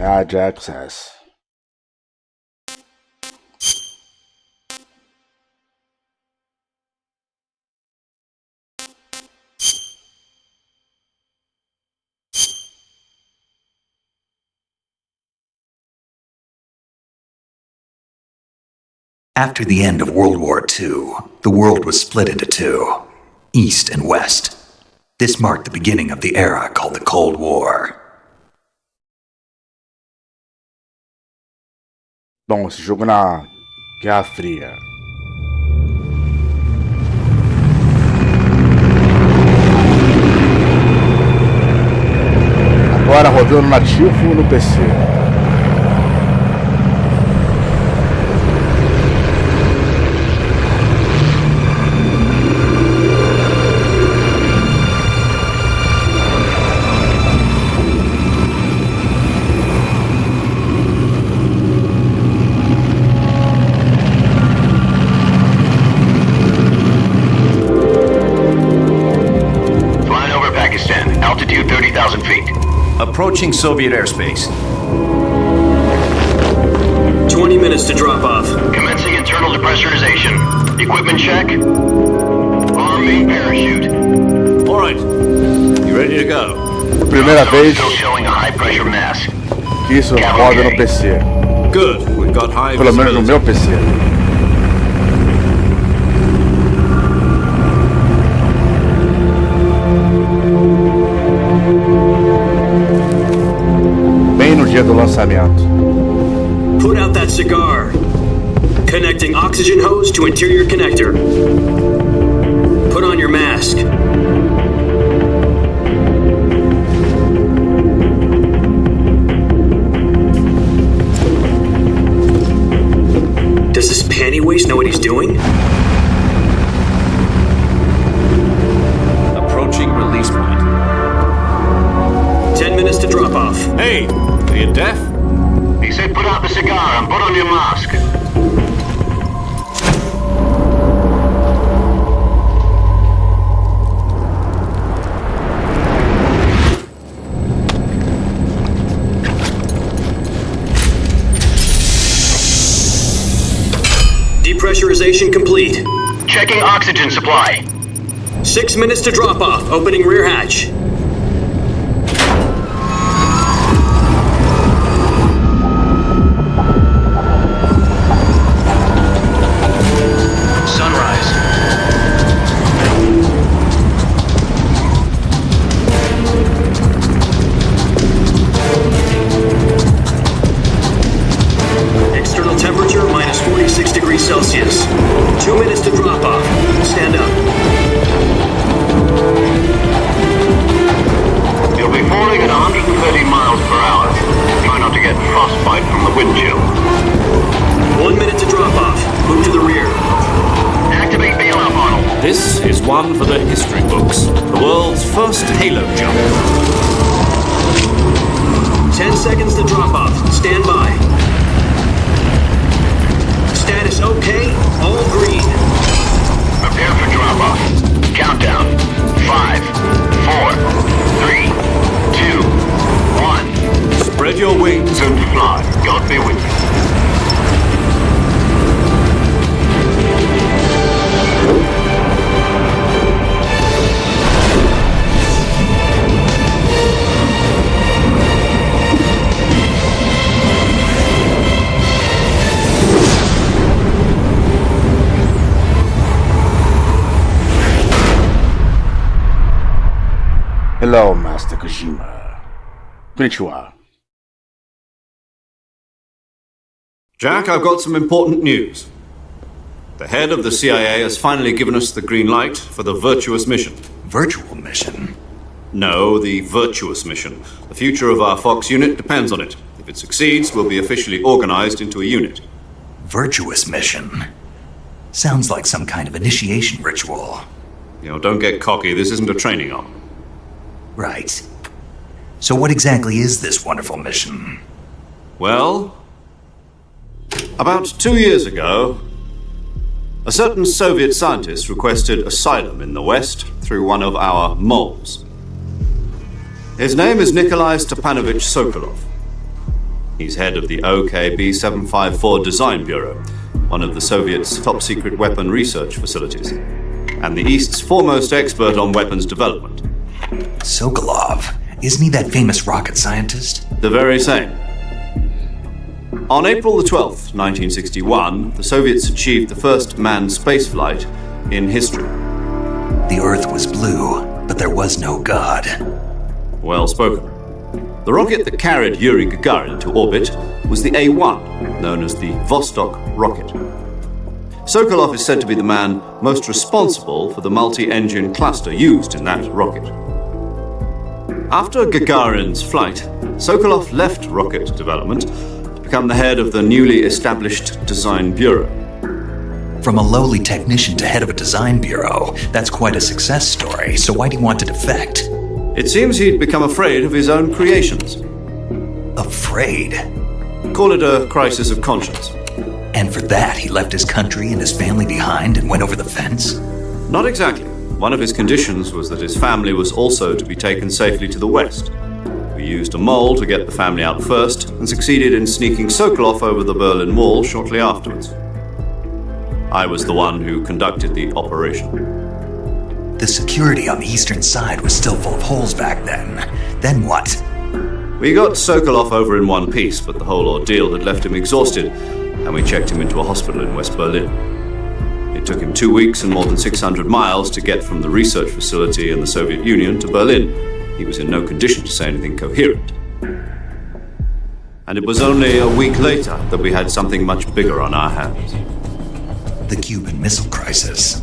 Had access. After the end of World War II, the world was split into two, East and West. This marked the beginning of the era called the Cold War. Bom, esse jogo na Guerra Fria. Agora rodando nativo no PC. Altitude 30,000 feet. Approaching Soviet airspace. 20 minutes to drop off. Commencing internal depressurization. Equipment check. Arm main parachute. All right. You ready to go? Primeira vez Still showing a high pressure mass. que isso roda no PC. Good. We've got high Pelo menos no visibility. meu PC. Bem no dia do lançamento. Put out that cigar. Connecting oxygen hose to interior connector. Put on your mask. Does this panty waste know what he's doing? Approaching release point. 10 minutes to drop off. Hey, are you deaf? He said put out the cigar and put on your mask. Depressurization complete. Checking oxygen supply. 6 minutes to drop off. Opening rear hatch. Sunrise. External temperature minus 46 degrees Celsius. 2 minutes to drop off. Stand up. You'll be falling at 130 miles per hour. Try not to get frostbite from the wind chill. 1 minute to drop off. Move to the rear. Activate bailout model. This is one for the history books. The world's first halo jump. 10 seconds to drop off. Stand by. Status okay. All green. Prepare for drop off. Countdown. 5, 4, 3, 2, 1. Spread your wings. And fly. God be with you. Hello, Master Kojima. Konnichiwa. Jack, I've got some important news. The head of the CIA has finally given us the green light for the virtuous mission. Virtual mission? No, the virtuous mission. The future of our Fox unit depends on it. If it succeeds, we'll be officially organized into a unit. Virtuous mission? Sounds like some kind of initiation ritual. You know, don't get cocky. This isn't a training op. Right. So what exactly is this wonderful mission? Well, about 2 years ago, a certain Soviet scientist requested asylum in the West through one of our moles. His name is Nikolai Stepanovich Sokolov. He's head of the OKB-754 Design Bureau, one of the Soviets' top-secret weapon research facilities, and the East's foremost expert on weapons development. Sokolov, isn't he that famous rocket scientist? The very same. On April the 12th, 1961, the Soviets achieved the first manned spaceflight in history. The Earth was blue, but there was no God. Well spoken. The rocket that carried Yuri Gagarin to orbit was the A-1, known as the Vostok rocket. Sokolov is said to be the man most responsible for the multi-engine cluster used in that rocket. After Gagarin's flight, Sokolov left rocket development to become the head of the newly established Design Bureau. From a lowly technician to head of a design bureau, that's quite a success story, so why'd he want to defect? It seems he'd become afraid of his own creations. Afraid? Call it a crisis of conscience. And for that, he left his country and his family behind and went over the fence? Not exactly. One of his conditions was that his family was also to be taken safely to the West. We used a mole to get the family out first and succeeded in sneaking Sokolov over the Berlin Wall shortly afterwards. I was the one who conducted the operation. The security on the eastern side was still full of holes back then. Then what? We got Sokolov over in one piece, but the whole ordeal had left him exhausted, and we checked him into a hospital in West Berlin. It took him 2 weeks and more than 600 miles to get from the research facility in the Soviet Union to Berlin. He was in no condition to say anything coherent. And it was only a week later that we had something much bigger on our hands. The Cuban Missile Crisis.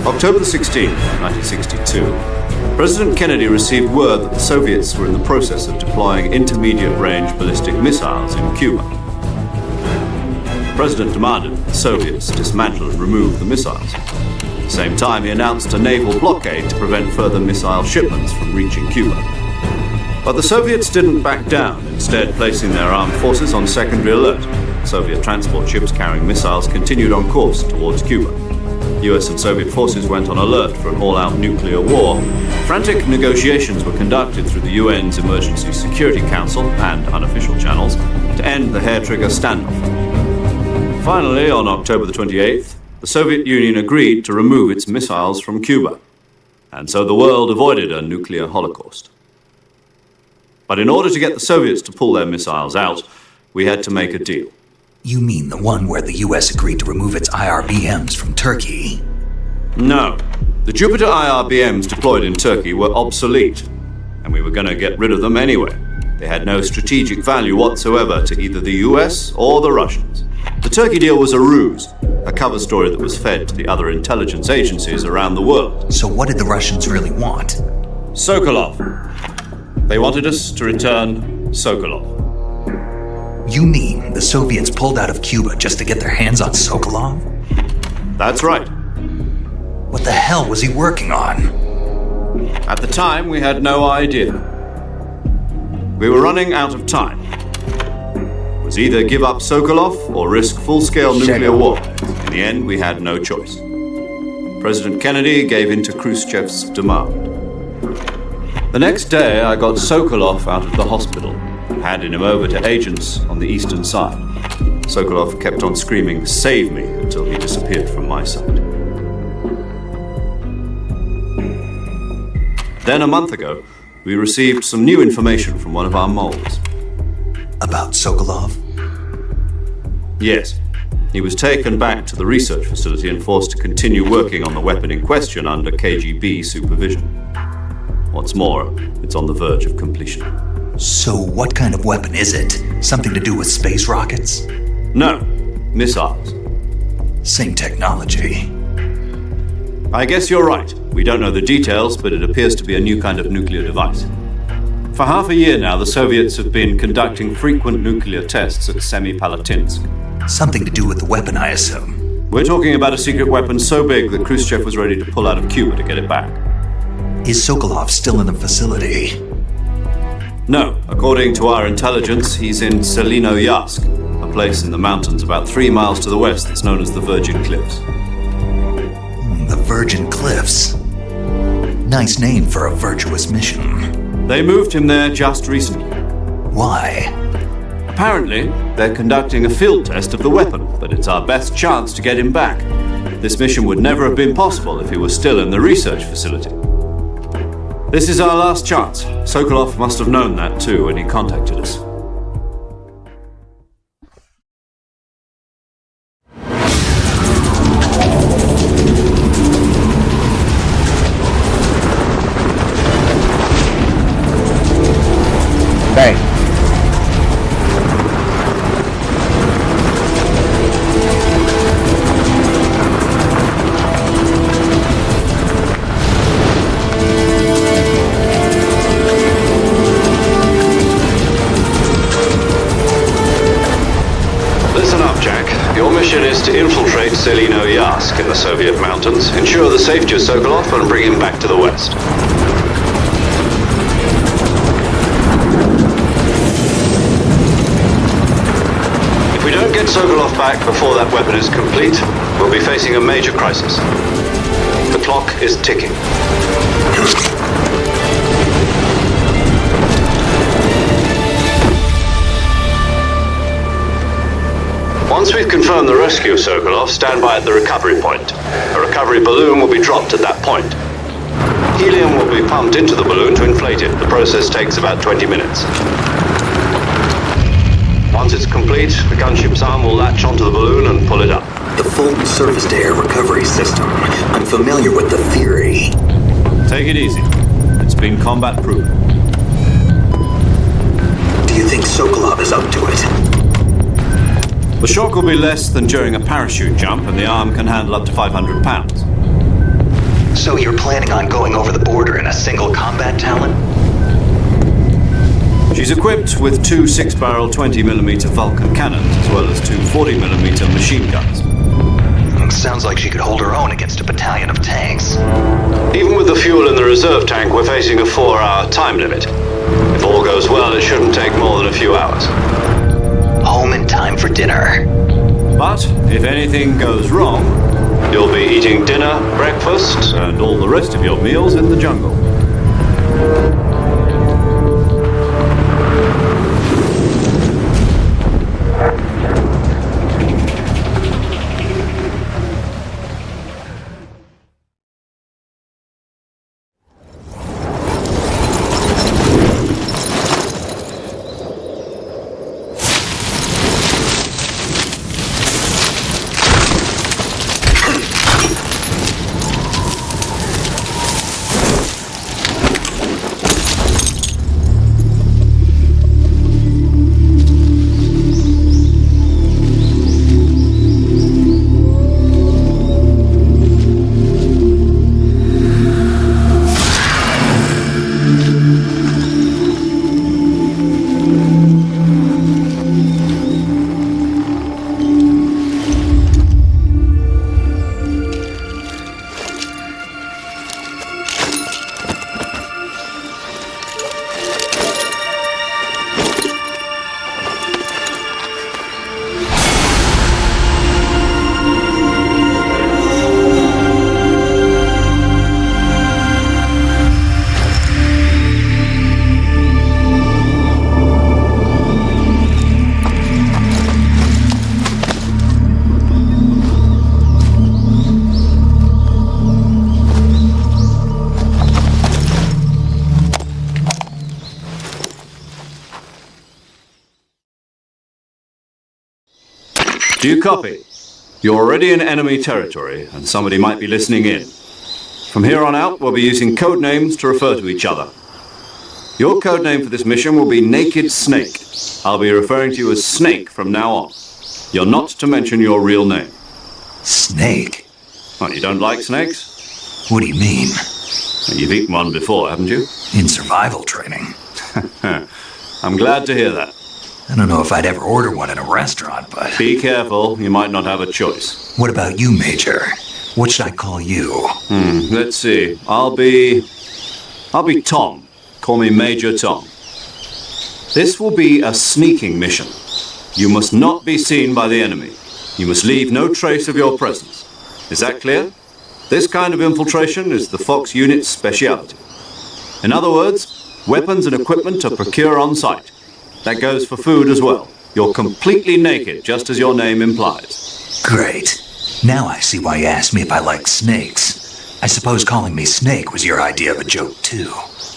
October the 16th, 1962, President Kennedy received word that the Soviets were in the process of deploying intermediate-range ballistic missiles in Cuba. The President demanded that the Soviets dismantle and remove the missiles. At the same time, he announced a naval blockade to prevent further missile shipments from reaching Cuba. But the Soviets didn't back down, instead placing their armed forces on secondary alert. Soviet transport ships carrying missiles continued on course towards Cuba. US and Soviet forces went on alert for an all-out nuclear war. Frantic negotiations were conducted through the UN's Emergency Security Council and unofficial channels to end the hair-trigger standoff. Finally, on October the 28th, the Soviet Union agreed to remove its missiles from Cuba, and so the world avoided a nuclear holocaust. But in order to get the Soviets to pull their missiles out, we had to make a deal. You mean the one where the US agreed to remove its IRBMs from Turkey? No. The Jupiter IRBMs deployed in Turkey were obsolete, and we were going to get rid of them anyway. They had no strategic value whatsoever to either the US or the Russians. The Turkey deal was a ruse, a cover story that was fed to the other intelligence agencies around the world. So what did the Russians really want? Sokolov. They wanted us to return Sokolov. You mean the Soviets pulled out of Cuba just to get their hands on Sokolov? That's right. What the hell was he working on? At the time, we had no idea. We were running out of time. It was either give up Sokolov or risk full-scale nuclear war. In the end, we had no choice. President Kennedy gave in to Khrushchev's demand. The next day, I got Sokolov out of the hospital, handed him over to agents on the eastern side. Sokolov kept on screaming, "Save me," until he disappeared from my sight. Then a month ago, we received some new information from one of our moles. About Sokolov? Yes. He was taken back to the research facility and forced to continue working on the weapon in question under KGB supervision. What's more, it's on the verge of completion. So what kind of weapon is it? Something to do with space rockets? No, missiles. Same technology. I guess you're right. We don't know the details, but it appears to be a new kind of nuclear device. For half a year now, the Soviets have been conducting frequent nuclear tests at Semipalatinsk. Something to do with the weapon, I assume. We're talking about a secret weapon so big that Khrushchev was ready to pull out of Cuba to get it back. Is Sokolov still in the facility? No. According to our intelligence, he's in Selinoyarsk, a place in the mountains about 3 miles to the west that's known as the Virgin Cliffs. The Virgin Cliffs. Nice name for a virtuous mission. They moved him there just recently. Why? Apparently, they're conducting a field test of the weapon, but it's our best chance to get him back. This mission would never have been possible if he was still in the research facility. This is our last chance. Sokolov must have known that too when he contacted us. Bem. Listen up, Jack. Your mission is to infiltrate Selino-Yask in the Soviet mountains, ensure the safety of Sokolov, and bring him back to the west. If we don't get Sokolov back before that weapon is complete, we'll be facing a major crisis. The clock is ticking. Once we've confirmed the rescue of Sokolov, stand by at the recovery point. A recovery balloon will be dropped at that point. Helium will be pumped into the balloon to inflate it. The process takes about 20 minutes. Once it's complete, the gunship's arm will latch onto the balloon and pull it up. The full surface-to-air recovery system. I'm familiar with the theory. Take it easy. It's been combat-proven. Do you think Sokolov is up to it? The shock will be less than during a parachute jump, and the arm can handle up to 500 pounds. So you're planning on going over the border in a single combat talon? She's equipped with two 6-barrel 20mm Vulcan cannons, as well as two 40mm machine guns. Sounds like she could hold her own against a battalion of tanks. Even with the fuel in the reserve tank, we're facing a 4-hour time limit. If all goes well, it shouldn't take more than a few hours. Home in time for dinner. But if anything goes wrong, You'll be eating dinner, breakfast, and all the rest of your meals in the jungle. Do you copy? You're already in enemy territory, and somebody might be listening in. From here on out, we'll be using code names to refer to each other. Your code name for this mission will be Naked Snake. I'll be referring to you as Snake from now on. You're not to mention your real name. Snake? Well, you don't like snakes? What do you mean? You've eaten one before, haven't you? In survival training. I'm glad to hear that. I don't know if I'd ever order one in a restaurant, but... Be careful, you might not have a choice. What about you, Major? What should I call you? Let's see. I'll be Tom. Call me Major Tom. This will be a sneaking mission. You must not be seen by the enemy. You must leave no trace of your presence. Is that clear? This kind of infiltration is the Fox unit's speciality. In other words, weapons and equipment are procured on site. That goes for food as well. You're completely naked, just as your name implies. Great. Now I see why you asked me if I like snakes. I suppose calling me Snake was your idea of a joke, too.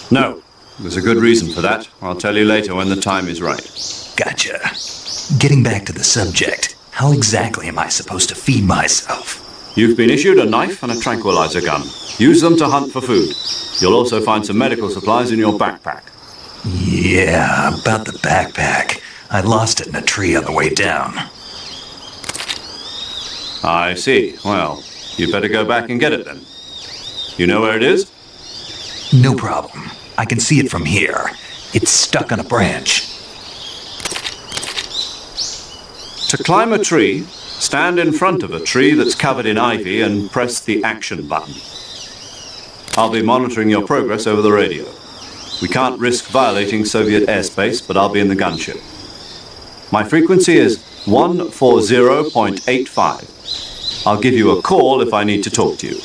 No, there's a good reason for that. I'll tell you later when the time is right. Gotcha. Getting back to the subject, how exactly am I supposed to feed myself? You've been issued a knife and a tranquilizer gun. Use them to hunt for food. You'll also find some medical supplies in your backpack. Yeah, about the backpack. I lost it in a tree on the way down. I see. Well, you'd better go back and get it then. You know where it is? No problem. I can see it from here. It's stuck on a branch. To climb a tree, stand in front of a tree that's covered in ivy and press the action button. I'll be monitoring your progress over the radio. We can't risk violating Soviet airspace, but I'll be in the gunship. My frequency is 140.85. I'll give you a call if I need to talk to you.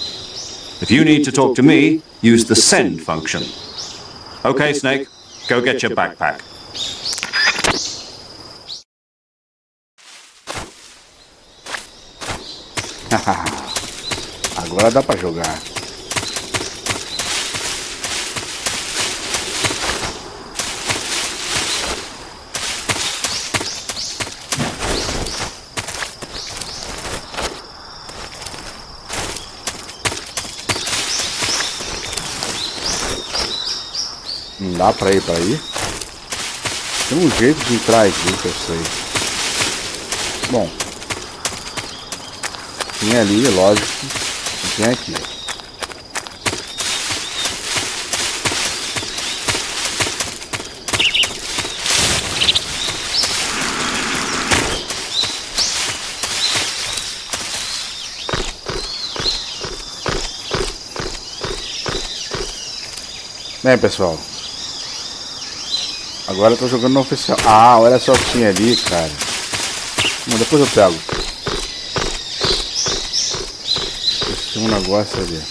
If you need to talk to me, use the send function. Okay, Snake, go get your backpack. Agora dá pra jogar. Não dá pra ir pra aí? Tem um jeito de entrar aqui que eu sei. Bom, tem ali, lógico, e tem aqui. Bem, pessoal, agora eu tô jogando no oficial. Ah, olha só o que tinha ali, cara. Mas depois eu pego. Tem um negócio ali.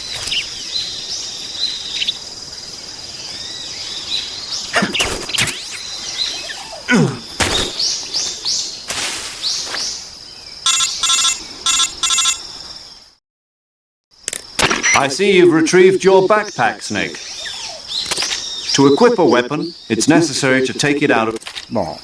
I see you've retrieved your backpack, Snake. To equip a weapon, it's necessary to take it out of... Bom.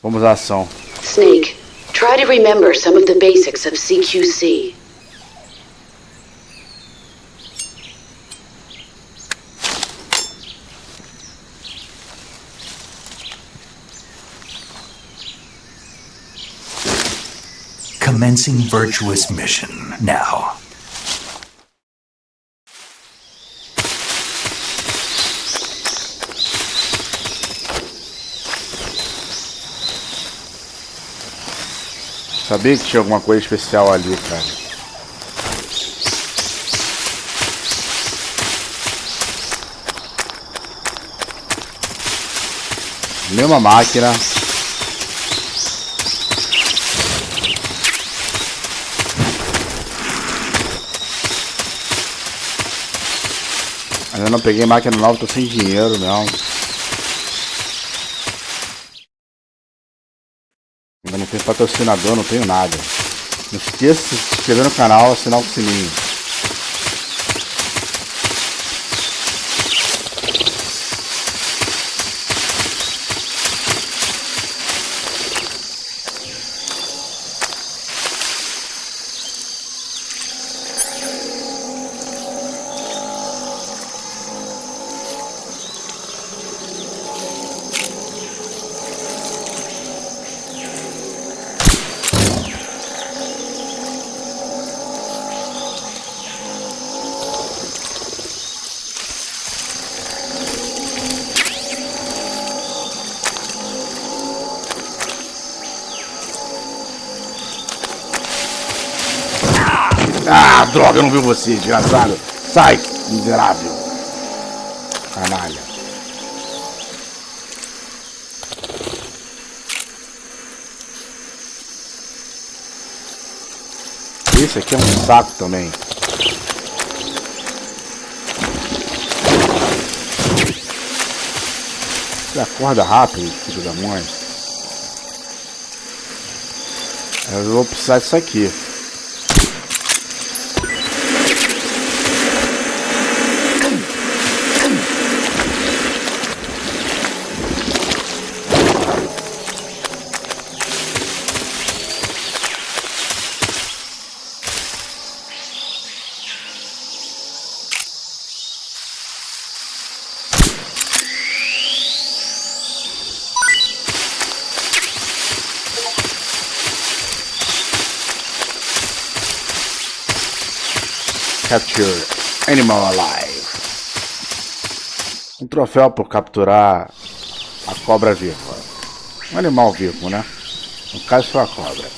Vamos à ação. Snake, try to remember some of the basics of CQC. Commencing virtuous mission now. Sabia que tinha alguma coisa especial ali, cara. Mesma máquina. Ainda não peguei máquina nova, tô sem dinheiro, não. Ainda não tenho patrocinador, não tenho nada. Não esqueça de se inscrever no canal, assinar o sininho. Ah, droga, eu não vi você, desgraçado. Sai, miserável. Canalha. Esse aqui é um saco também. Você acorda rápido, filho da mãe. Eu vou precisar disso aqui. Capture Animal Alive. Um troféu por capturar a cobra viva. Um animal vivo, né? No caso foi a cobra.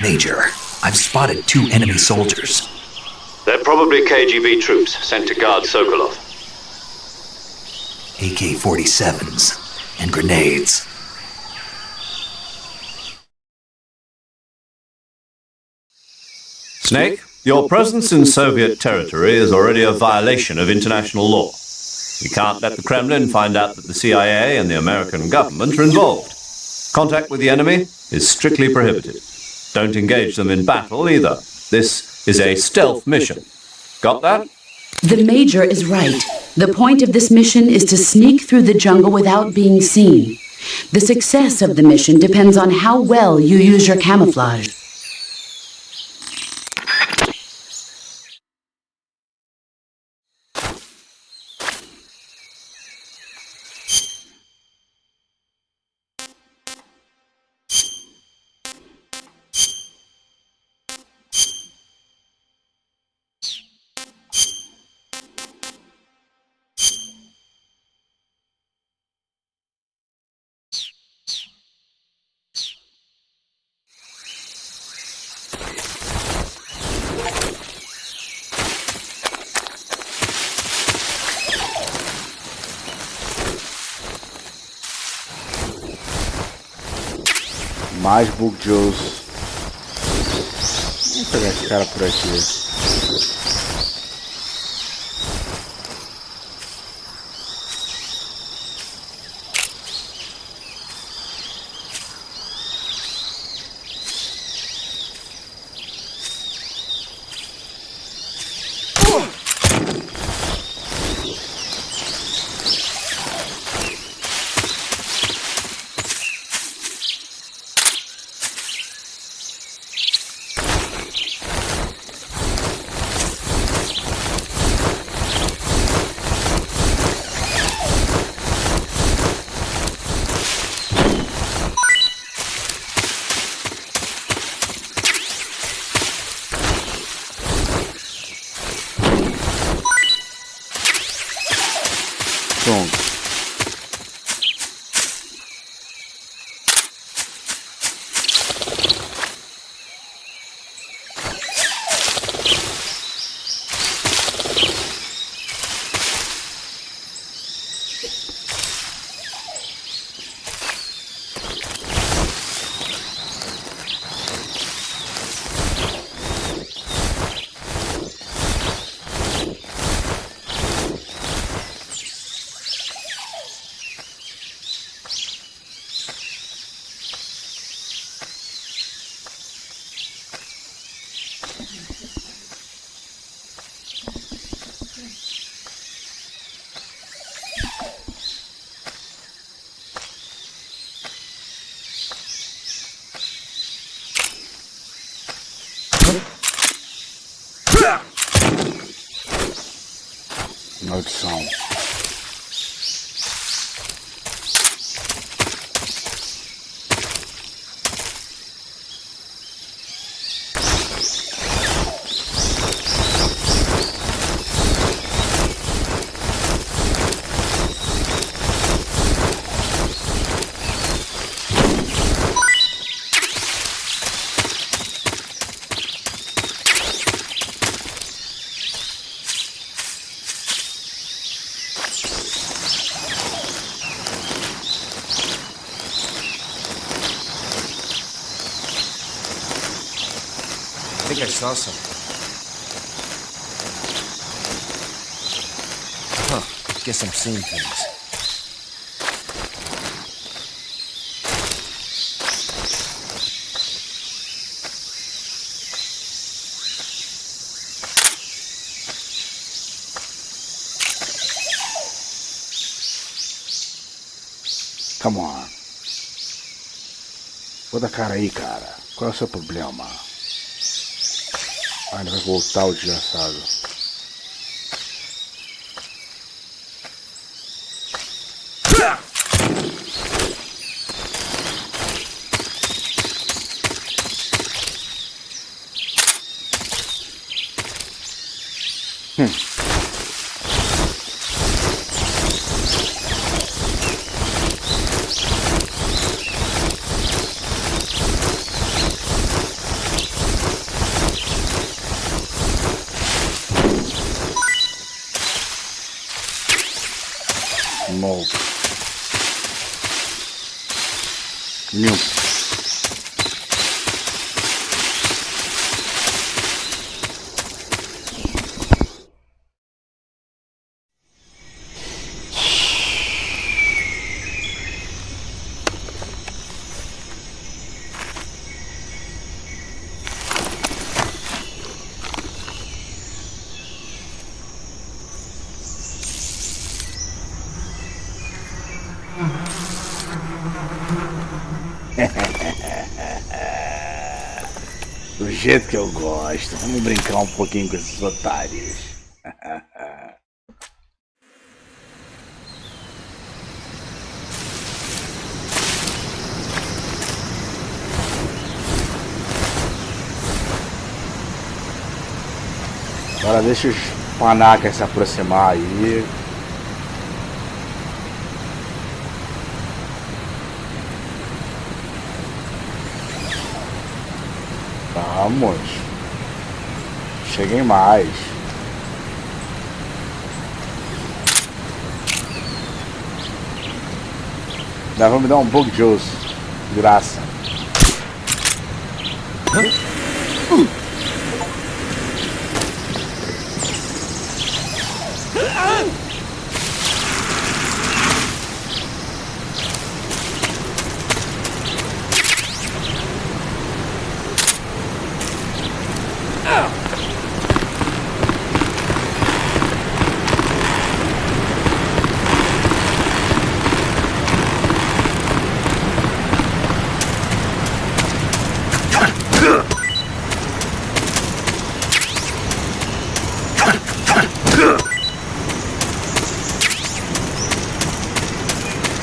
Major, I've spotted 2 enemy soldiers. They're probably KGB troops sent to guard Sokolov. AK-47s and grenades. Snake, your presence in Soviet territory is already a violation of international law. We can't let the Kremlin find out that the CIA and the American government are involved. Contact with the enemy is strictly prohibited. Don't engage them in battle either. This is a stealth mission. Got that? The Major is right. The point of this mission is to sneak through the jungle without being seen. The success of the mission depends on how well you use your camouflage. Mais bug juice. Vamos pegar esse cara por aqui. Maldição. think I saw something. Huh. Guess I'm seeing things. Come on. Bota a cara aí, cara. Qual é o seu problema? Ah, ele vai voltar o desgraçado. Novo. Limpo. Do jeito que eu gosto. Vamos brincar um pouquinho com esses otários. Agora deixa os panacas se aproximar aí. Vamos. Cheguem mais. Nós vamos dar um pouco de osso. Graça.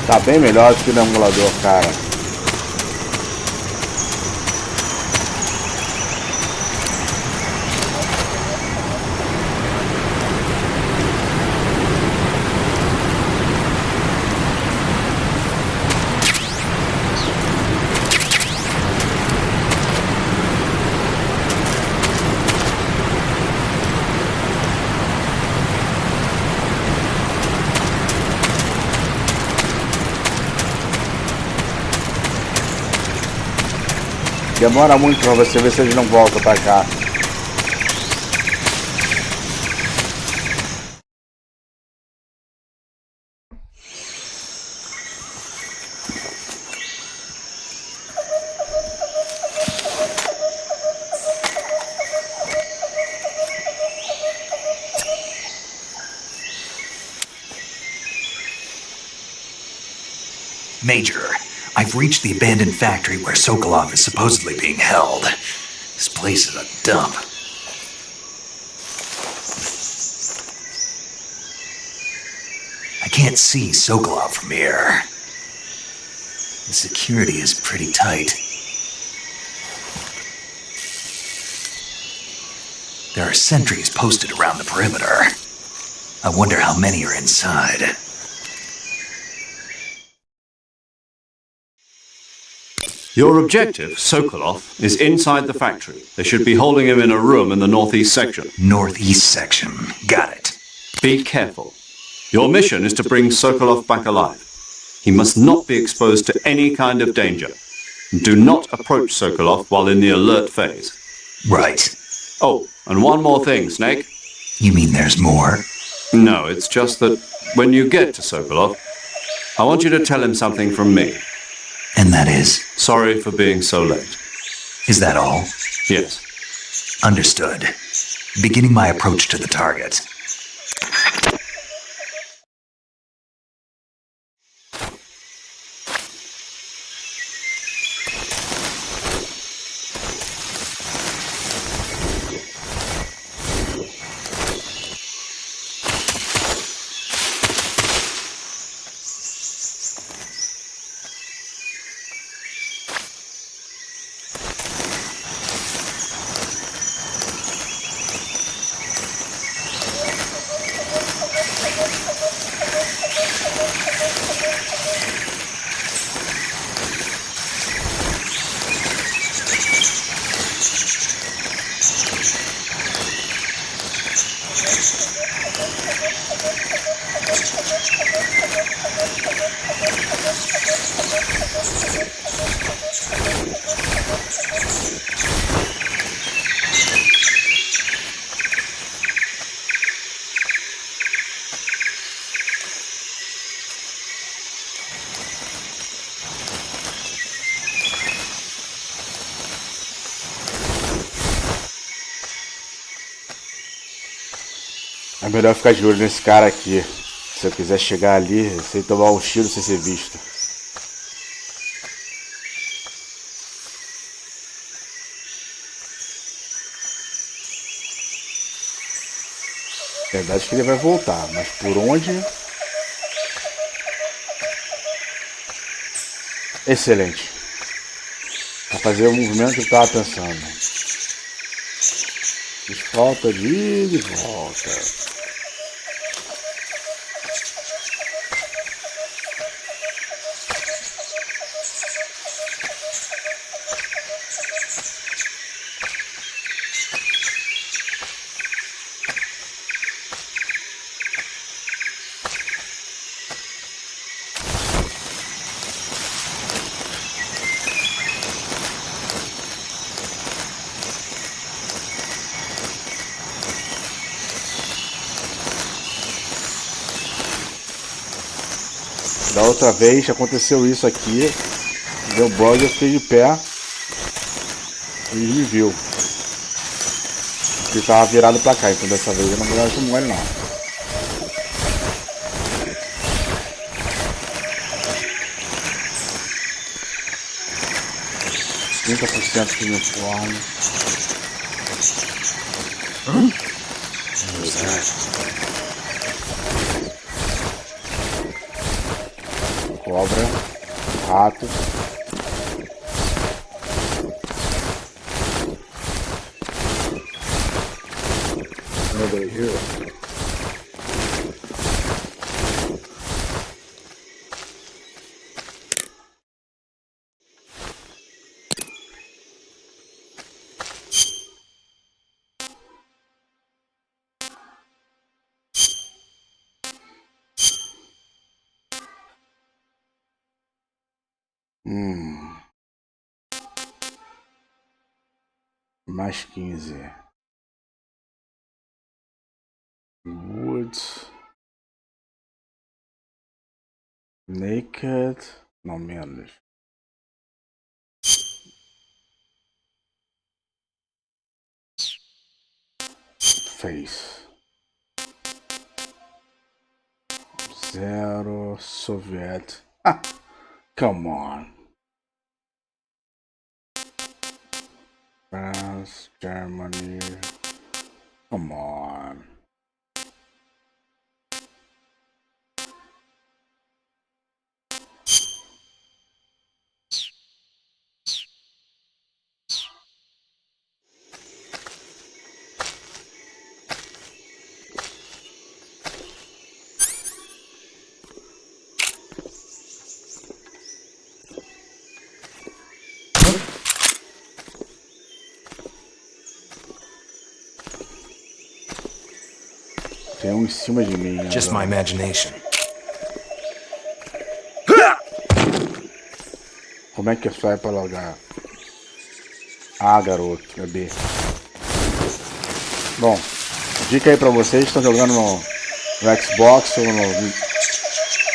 Tá bem melhor do que no emulador, cara. Demora muito pra você ver se eles não voltam pra cá. Major, I've reached the abandoned factory where Sokolov is supposedly being held. This place is a dump. I can't see Sokolov from here. The security is pretty tight. There are sentries posted around the perimeter. I wonder how many are inside. Your objective, Sokolov, is inside the factory. They should be holding him in a room in the northeast section. Northeast section. Got it. Be careful. Your mission is to bring Sokolov back alive. He must not be exposed to any kind of danger. Do not approach Sokolov while in the alert phase. Right. Oh, and one more thing, Snake. You mean there's more? No, it's just that when you get to Sokolov, I want you to tell him something from me. And that is? Sorry for being so late. Is that all? Yes. Understood. Beginning my approach to the target. É melhor ficar de olho nesse cara aqui. Se eu quiser chegar ali, sem tomar um tiro sem ser visto. Verdade que ele vai voltar, mas por onde? Excelente. Vai fazer o movimento que eu estava pensando. Falta de ir e volta. Da outra vez aconteceu isso aqui, deu bug, eu fiquei de pé e ele me viu. Ele tava virado pra cá, então dessa vez eu não vou dar com ele não. %, de uniforme. Cobra, rato. Nobody here. Mais 15. Woods. Naked. Não, menos. Face. 0. Soviet. Ah, come on. France, Germany. Come on. Tem um em cima de mim. Just my imagination. Como é que sai pra logar? Ah, garoto, é B. Bom, dica aí pra vocês que estão jogando no Xbox ou no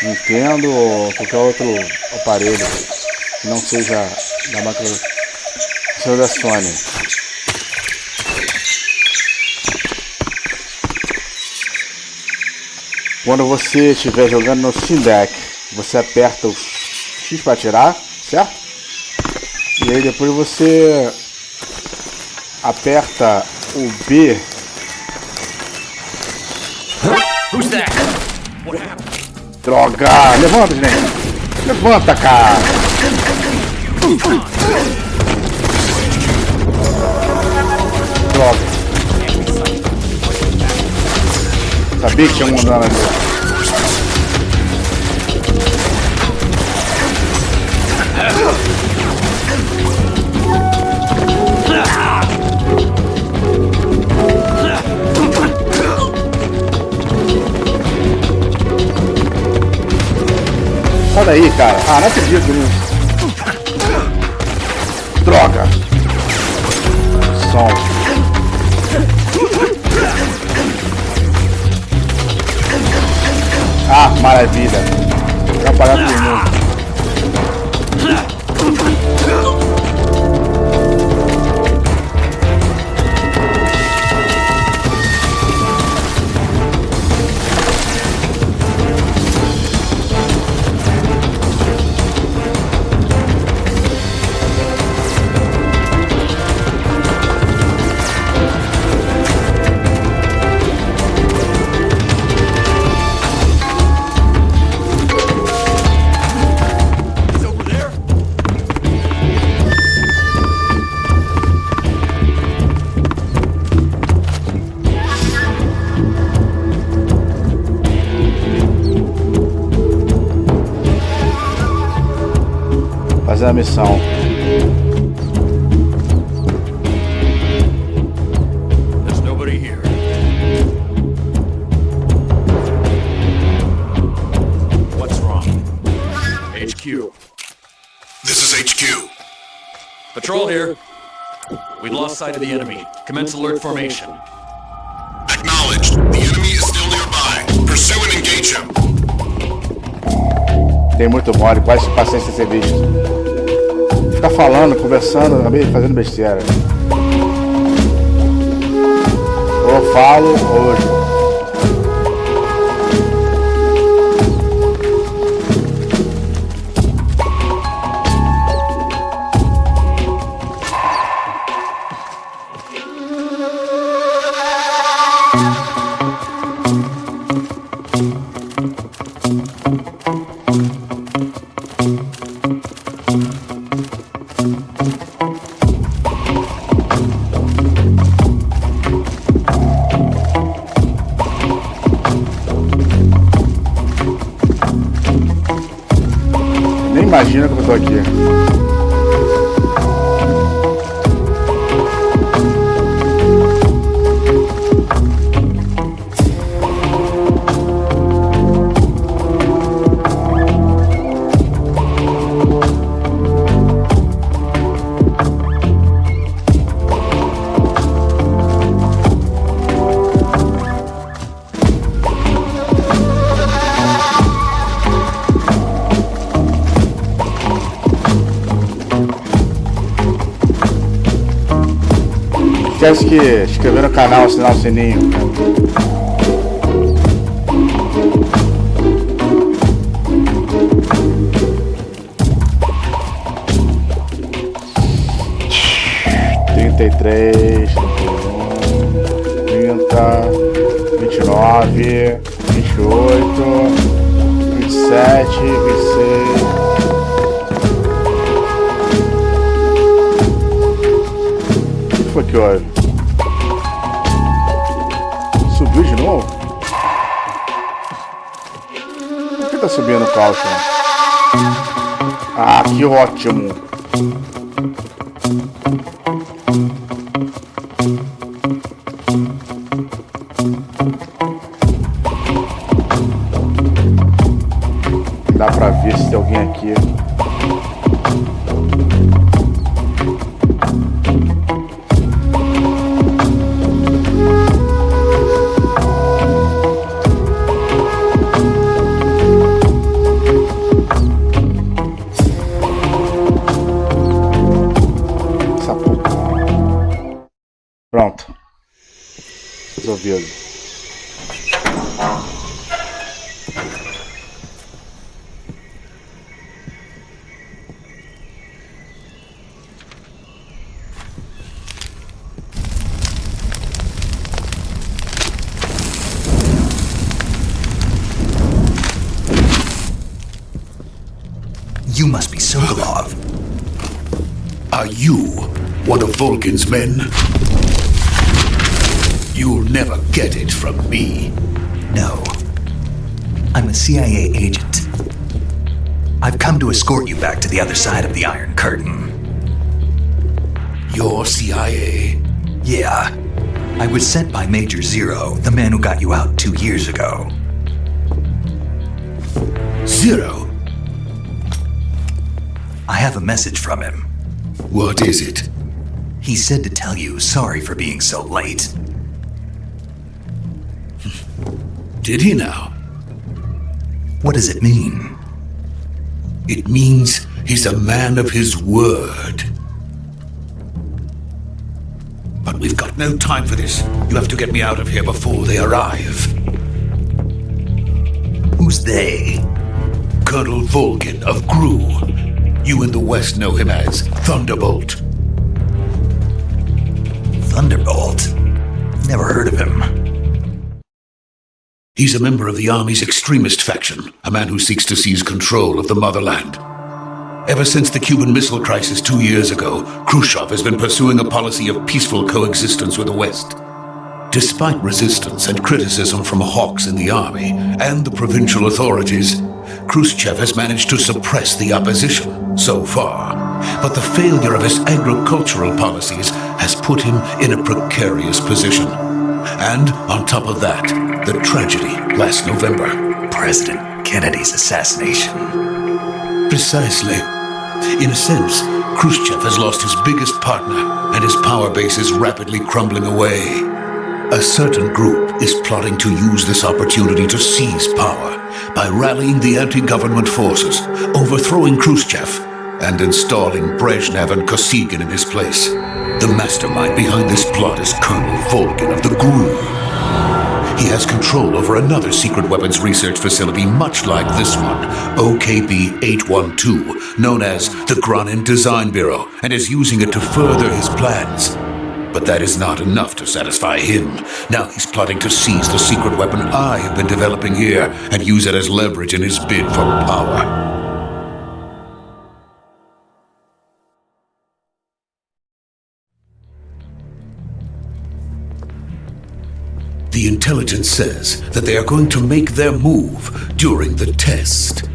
Nintendo ou qualquer outro aparelho que não seja da máquina, seja da Sony. Quando você estiver jogando no Steam Deck, você aperta o X para atirar, certo? E aí depois você aperta o B. Droga! Levanta, gente! Levanta, cara! Droga! Sabia que tinha um andando ali. Sai daí, cara. Ah, não acredito nisso. Droga. Som. Ah, maravilha. Vai apagar todo mundo. Fazer a missão. There's nobody here. What's wrong? HQ. This is HQ. Patrol here. We lost sight of the enemy. Commence alert formation. Acknowledged. The enemy is still nearby. Pursue and engage him. Tem muito mole, quase paciência ser visto. Ficar falando, conversando, acabei fazendo besteira. Ou eu falo, ou eu... Imagina como eu tô aqui. Esquece que inscrever no canal, assinar o sininho. Trinta e três, 30, 29, 28, 27, 26. O que foi que houve? Subiu de novo? Por que tá subindo o cálcio? Ah, que ótimo! Dá pra ver se tem alguém aqui. You must be Sokolov. Are you one of Vulcan's men? You'll never get it from me. No. I'm a CIA agent. I've come to escort you back to the other side of the Iron Curtain. You're CIA? Yeah. I was sent by Major Zero, the man who got you out 2 years ago. Zero? I have a message from him. What is it? He said to tell you sorry for being so late. Did he now? What does it mean? It means he's a man of his word. But we've got no time for this. You have to get me out of here before they arrive. Who's they? Colonel Vulcan of Gru. You in the West know him as Thunderbolt. Thunderbolt? Never heard of him. He's a member of the Army's extremist faction, a man who seeks to seize control of the motherland. Ever since the Cuban Missile Crisis 2 years ago, Khrushchev has been pursuing a policy of peaceful coexistence with the West. Despite resistance and criticism from hawks in the army and the provincial authorities, Khrushchev has managed to suppress the opposition so far. But the failure of his agricultural policies has put him in a precarious position. And on top of that, the tragedy last November. President Kennedy's assassination. Precisely. In a sense, Khrushchev has lost his biggest partner, and his power base is rapidly crumbling away. A certain group is plotting to use this opportunity to seize power by rallying the anti-government forces, overthrowing Khrushchev, and installing Brezhnev and Kosygin in his place. The mastermind behind this plot is Colonel Vulcan of the Gru. He has control over another secret weapons research facility much like this one, OKB-812, known as the Granin Design Bureau, and is using it to further his plans. But that is not enough to satisfy him. Now he's plotting to seize the secret weapon I have been developing here and use it as leverage in his bid for power. The intelligence says that they are going to make their move during the test.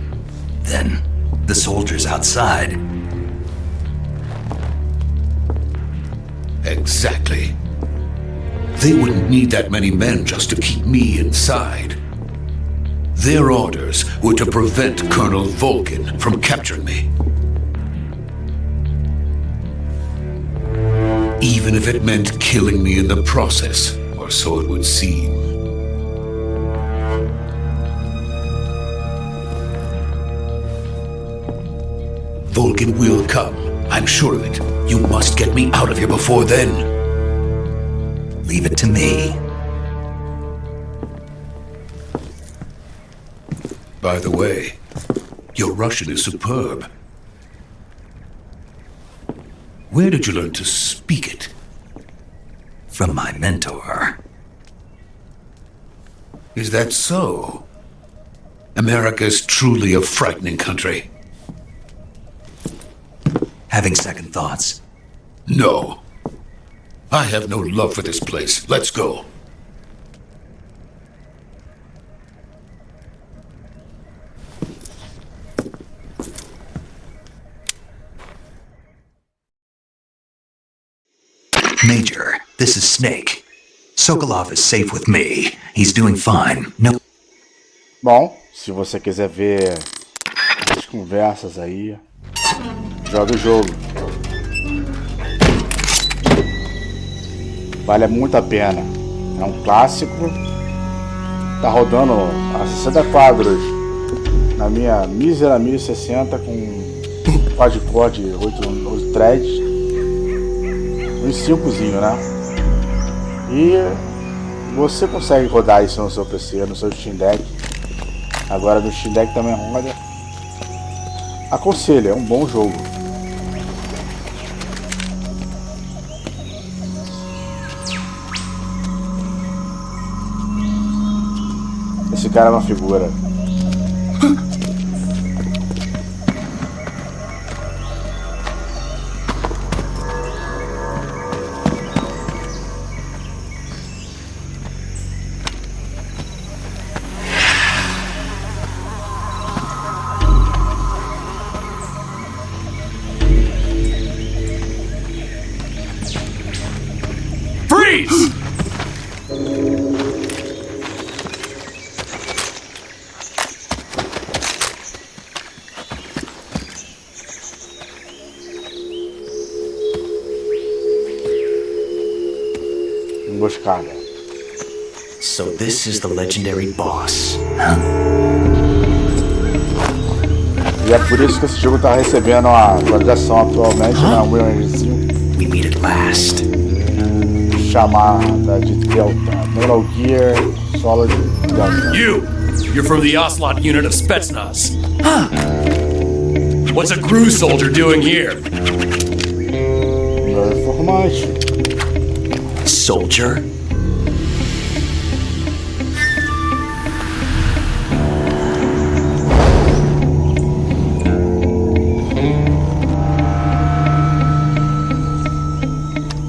Then, the soldiers outside. Exactly. They wouldn't need that many men just to keep me inside. Their orders were to prevent Colonel Vulcan from capturing me. Even if it meant killing me in the process, or so it would seem. Vulcan will come. I'm sure of it. You must get me out of here before then. Leave it to me. By the way, your Russian is superb. Where did you learn to speak it? From my mentor. Is that so? America is truly a frightening country. Having second thoughts? No. I have no love for this place. Let's go. Major, this is Snake. Sokolov is safe with me. He's doing fine. No. Bom, se você quiser ver as conversas aí, joga o jogo. Vale muito a pena. É um clássico. Tá rodando a 60 quadros na minha mísera 1060 com quad-core de 8 threads. Um 5zinho, né? E você consegue rodar isso no seu PC, no seu Steam Deck. Agora no Steam Deck também roda. Aconselho, é um bom jogo. Esse cara é uma figura. descarga. So this is the legendary boss. E é por isso que esse jogo tá recebendo a atualização atualmente na Unreal Engine 5. We meet at last. Chamada de Delta. Metal Gear Solid Delta. You're from the Ocelot unit of Spetsnaz. What's a crew soldier doing here? Não information. Soldier?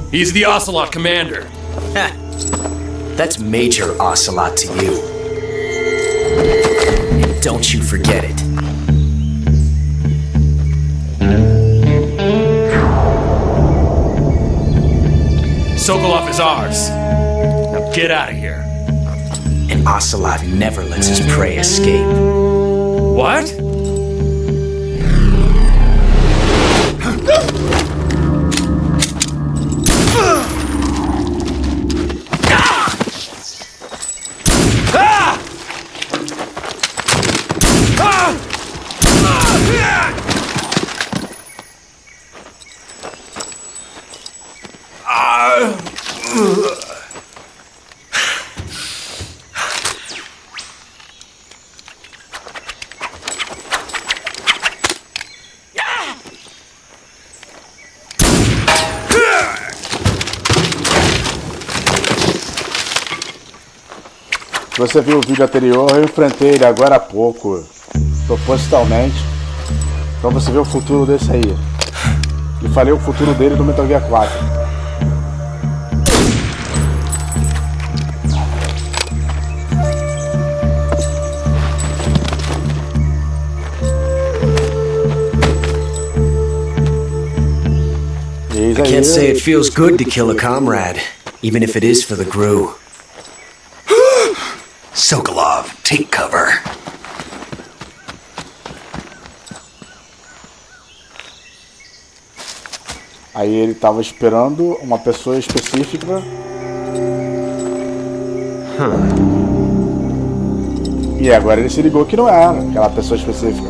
He's the Ocelot commander. Ha! That's Major Ocelot to you. And don't you forget it. Sokolov is ours. Now get out of here. And Ocelot never lets his prey escape. What? Se você viu o vídeo anterior, eu enfrentei ele agora há pouco, propositalmente, pra você ver o futuro desse aí. E falei o futuro dele no Metal Gear 4. I can't say it feels good to kill a comrade, even if it is for the GRU. Sokolov, take cover. Aí ele tava esperando uma pessoa específica. E agora ele se ligou que não era aquela pessoa específica.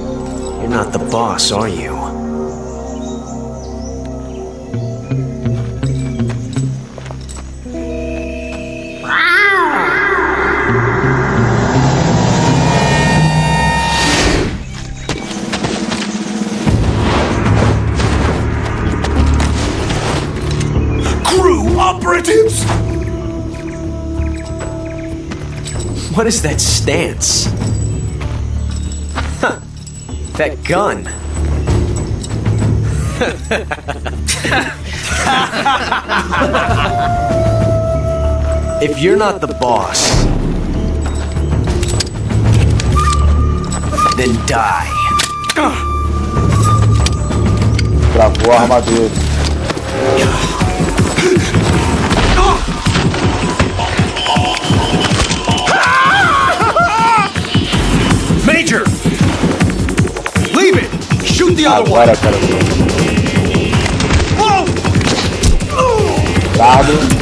You're not the boss, are you? Operatives? What is that stance? Huh. That gun. If you're not the boss, then die. Travou a arma dele. Major! Leave it! Shoot the other one! Agora, cara. Dado.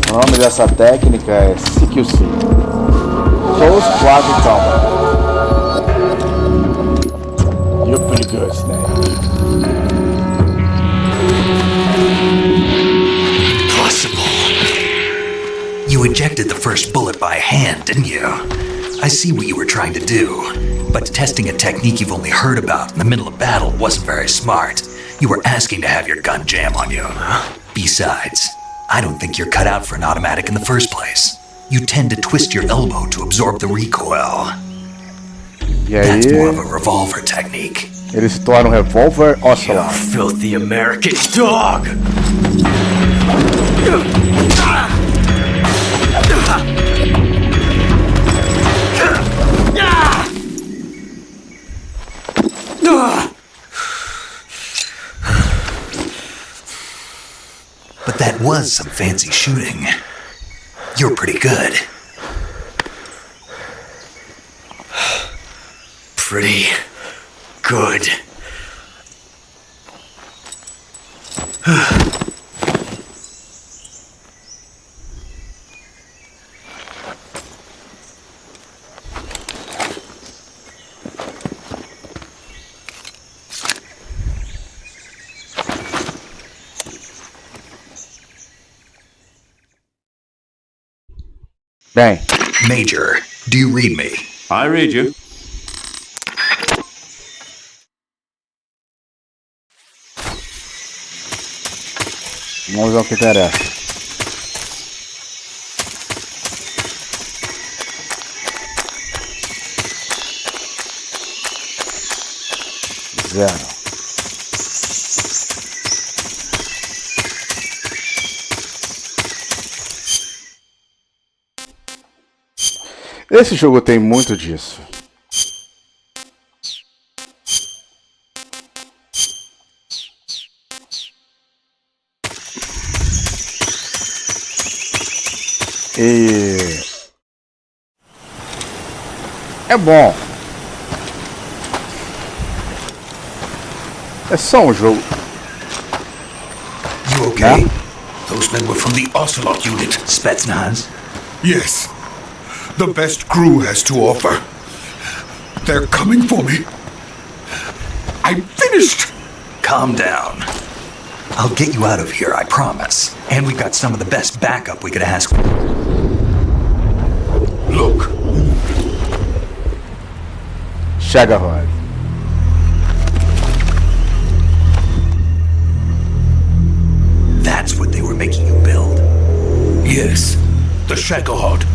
O nome dessa técnica é CQC. Close Quarter Combat. You're pretty good, Snake. Possible. You ejected the first bullet by hand, didn't you? I see what you were trying to do, but testing a technique you've only heard about in the middle of battle wasn't very smart. You were asking to have your gun jam on you. Besides, I don't think you're cut out for an automatic in the first place. You tend to twist your elbow to absorb the recoil. E aí, That's more of a revolver technique. ele se torna um revólver You Ocelot. filthy American dog! But that was some fancy shooting. You're pretty good. Pretty good. Bem, Major, do you read me? I read you. vamos ao que interessa. Zero. Esse jogo tem muito disso. E é bom. É só um jogo. You okay? Those men were from the Ocelot unit. Spetsnaz? Yes. The best crew has to offer. They're coming for me. I'm finished. Calm down. I'll get you out of here, I promise. And we've got some of the best backup we could ask for. Look, Chega, Rod. That's what they were making you build. yes, the Shagohod.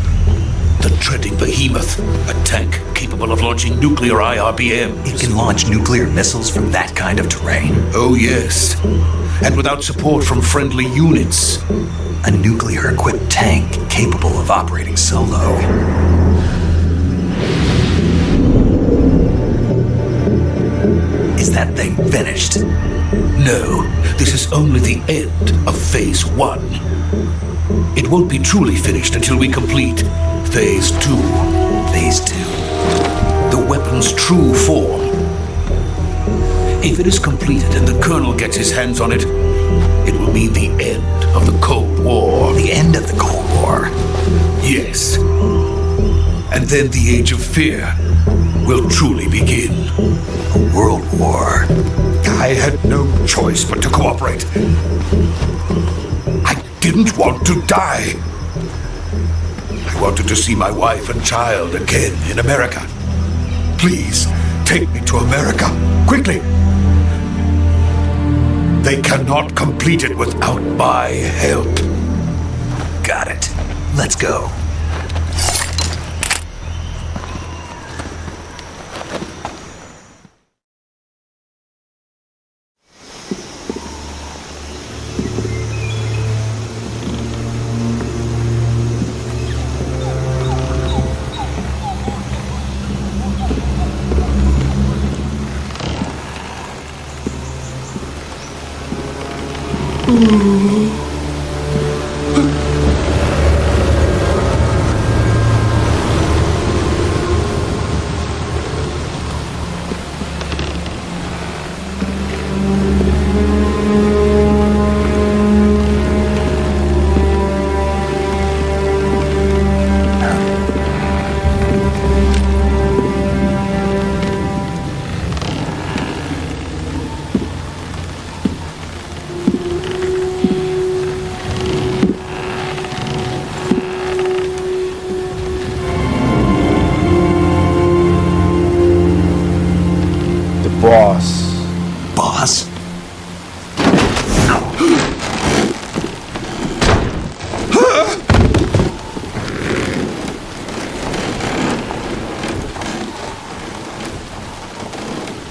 The treading behemoth. A tank capable of launching nuclear IRBMs. It can launch nuclear missiles from that kind of terrain. Oh, yes. And without support from friendly units. A nuclear-equipped tank capable of operating solo. Is that thing finished? No, this is only the end of Phase 1. It won't be truly finished until we complete Phase 2. Phase 2. The weapon's true form. If it is completed and the Colonel gets his hands on it, it will mean the end of the Cold War. The end of the Cold War? Yes. And then the Age of Fear will truly begin. A world war. I had no choice but to cooperate. I didn't want to die. I wanted to see my wife and child again in America. Please, take me to America, quickly. They cannot complete it without my help. Got it. Let's go.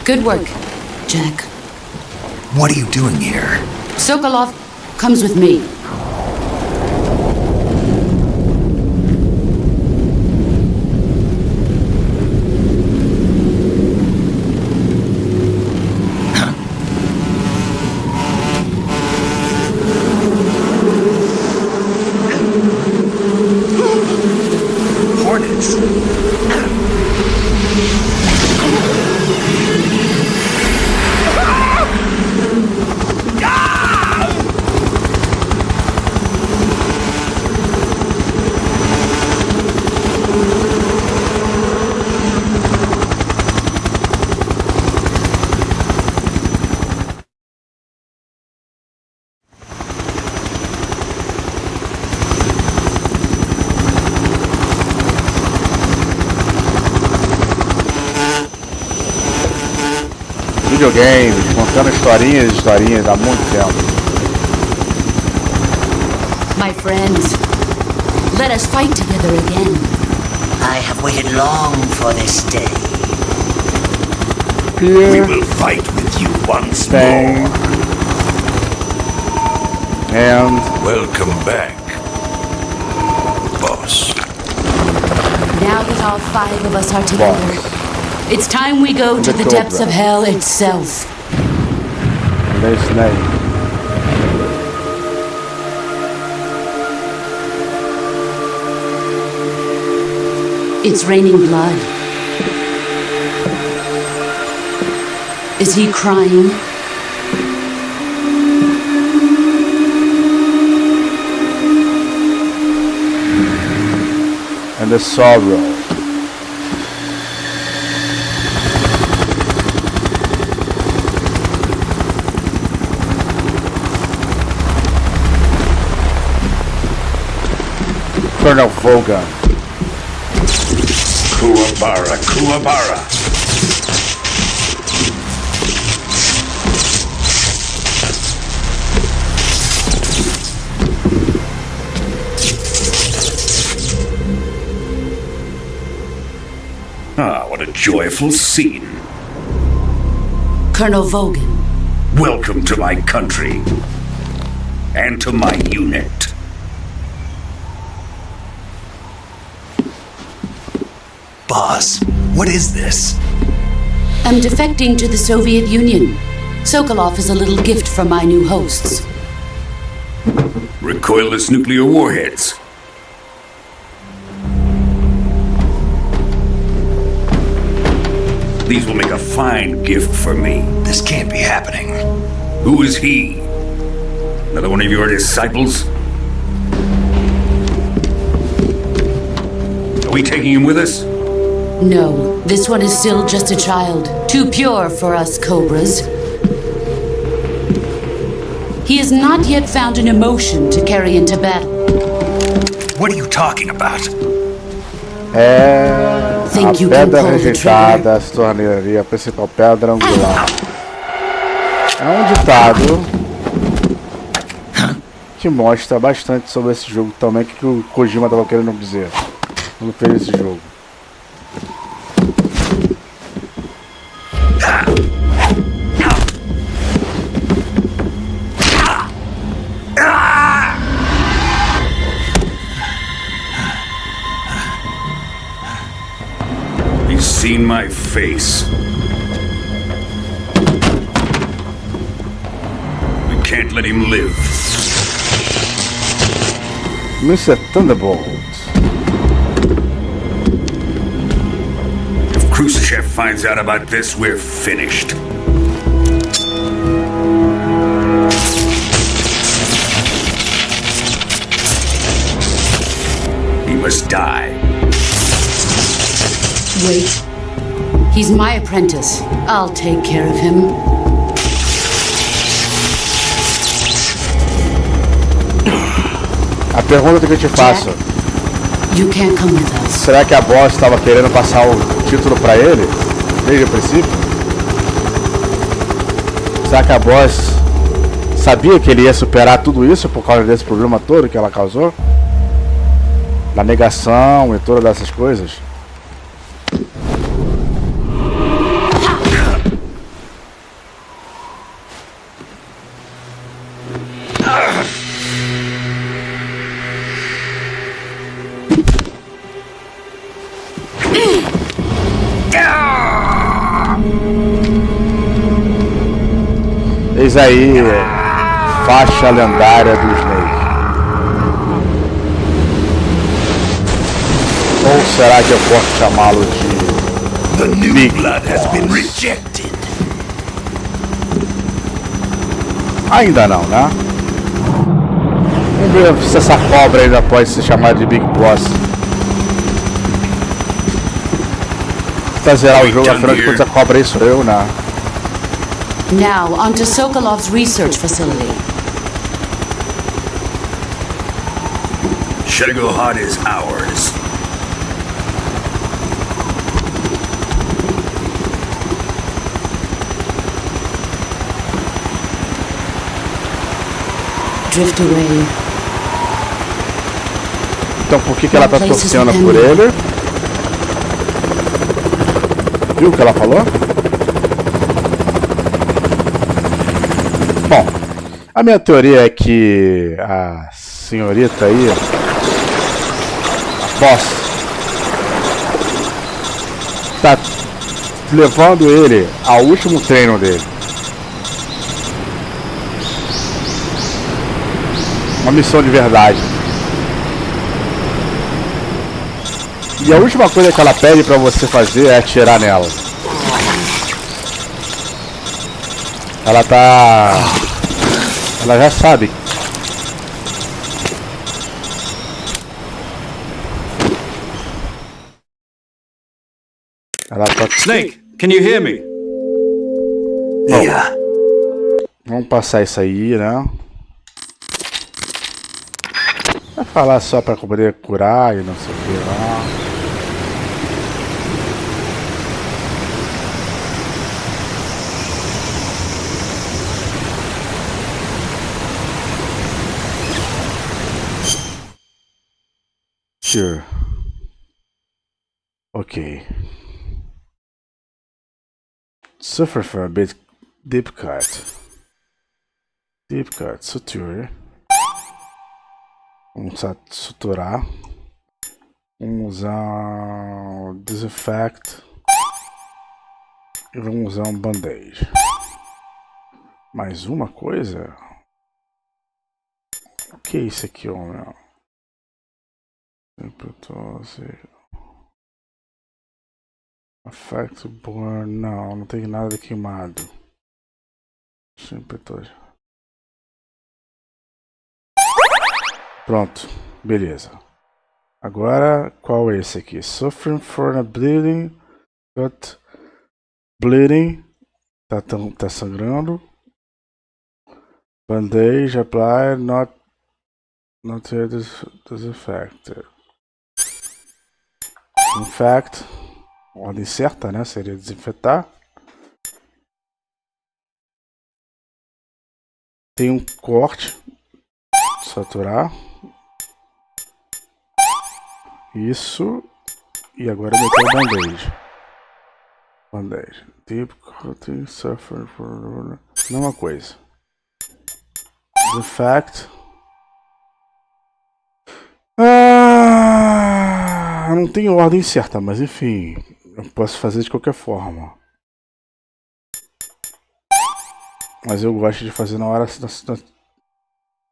Good work, Jack. What are you doing here? Sokolov comes with me. Hornets. Videogames, contando historinhas há muito tempo. My friends, let us fight together again. I have waited long for this day. We will fight with you once more. And welcome back, boss. Now that all 5 of us are together, it's time we go to the depths of hell itself. Nice name. It's raining blood. Is he crying? And the sorrow. Colonel Voga. Kuwabara, Kuwabara. Ah, what a joyful scene. Colonel Vogan. Welcome to my country. And to my unit. Boss, what is this? I'm defecting to the Soviet Union. Sokolov is a little gift from my new hosts. Recoilless nuclear warheads. These will make a fine gift for me. This can't be happening. Who is he? Another one of your disciples? Are we taking him with us? No, this one is still just a child. Too pure for us Cobras. He has not yet found an emotion to carry into battle. What are you talking about? A pedra rejeitada se tornaria a principal pedra angular. É um ditado que mostra bastante sobre esse jogo também, que o Kojima estava querendo dizer quando fez esse jogo. He's seen my face. We can't let him live. Mr. Thunderbolt. If Khrushchev finds out about this, we're finished. He must die. Wait. He's my apprentice. I'll take care of him. A pergunta que eu te faço: You can't come with us. será que a boss estava querendo passar o título para ele desde o princípio? Será que a boss sabia que ele ia superar tudo isso por causa desse problema todo que ela causou? Da negação e todas essas coisas? Eis aí, faixa lendária do Snake. Ou será que eu posso chamá-lo de The new blood has been rejected. Ainda não, né? Vamos ver se essa cobra ainda pode ser chamada de Big Boss. Pra zerar o jogo, afinal de contas a cobra aí sou eu, né? Now, onto Sokolov's research facility. Shegohod is ours. Drift away. Então por que ela tá torcendo por ele? Viu o que ela falou? Bom, a minha teoria é que a senhorita aí, a boss, tá levando ele ao último treino dele. Uma missão de verdade. E a última coisa que ela pede pra você fazer é atirar nela. Ela tá... Ela já sabe. Ela tá... Snake, can you hear me? Yeah. Vamos passar isso aí, né? Vai falar só pra poder curar e não sei o que lá. Sure. Okay. Suffer from a bit deep cut. Deep cut, suture. Vamos suturar. Vamos usar disinfect. E vamos usar um band-aid. Mais uma coisa? O que é isso aqui, homem? Affect burn. Não, não tem nada de queimado. Pronto, beleza. Agora, qual é esse aqui? Suffering from a bleeding. Got bleeding. Tá sangrando. Band-aid apply, not here disinfected. Infect. Ordem certa, né? Seria desinfetar. Tem um corte. Saturar. Isso. E agora meter o band-aid. Band-aid. Deep cutting, suffer for... Mesma coisa. Disinfect. Não tem ordem certa, mas enfim. Eu posso fazer de qualquer forma. Mas eu gosto de fazer na hora...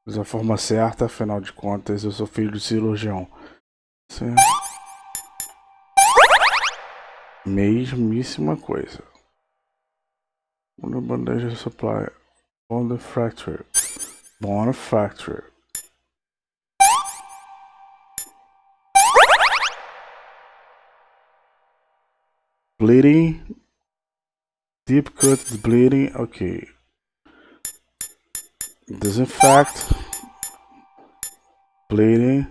Da forma certa, afinal de contas, eu sou filho de cirurgião. Certo? Mesmíssima coisa. Bone bandage supply. Bone fracture. Bone fracture. Bleeding. Deep cut bleeding. Okay. Disinfect. Bleeding.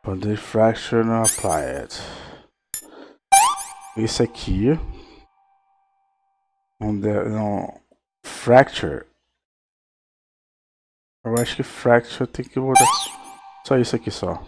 Bandage fracture não applied. Esse aqui. Não. Fracture. Eu acho que fracture tem que botar. Só isso aqui só.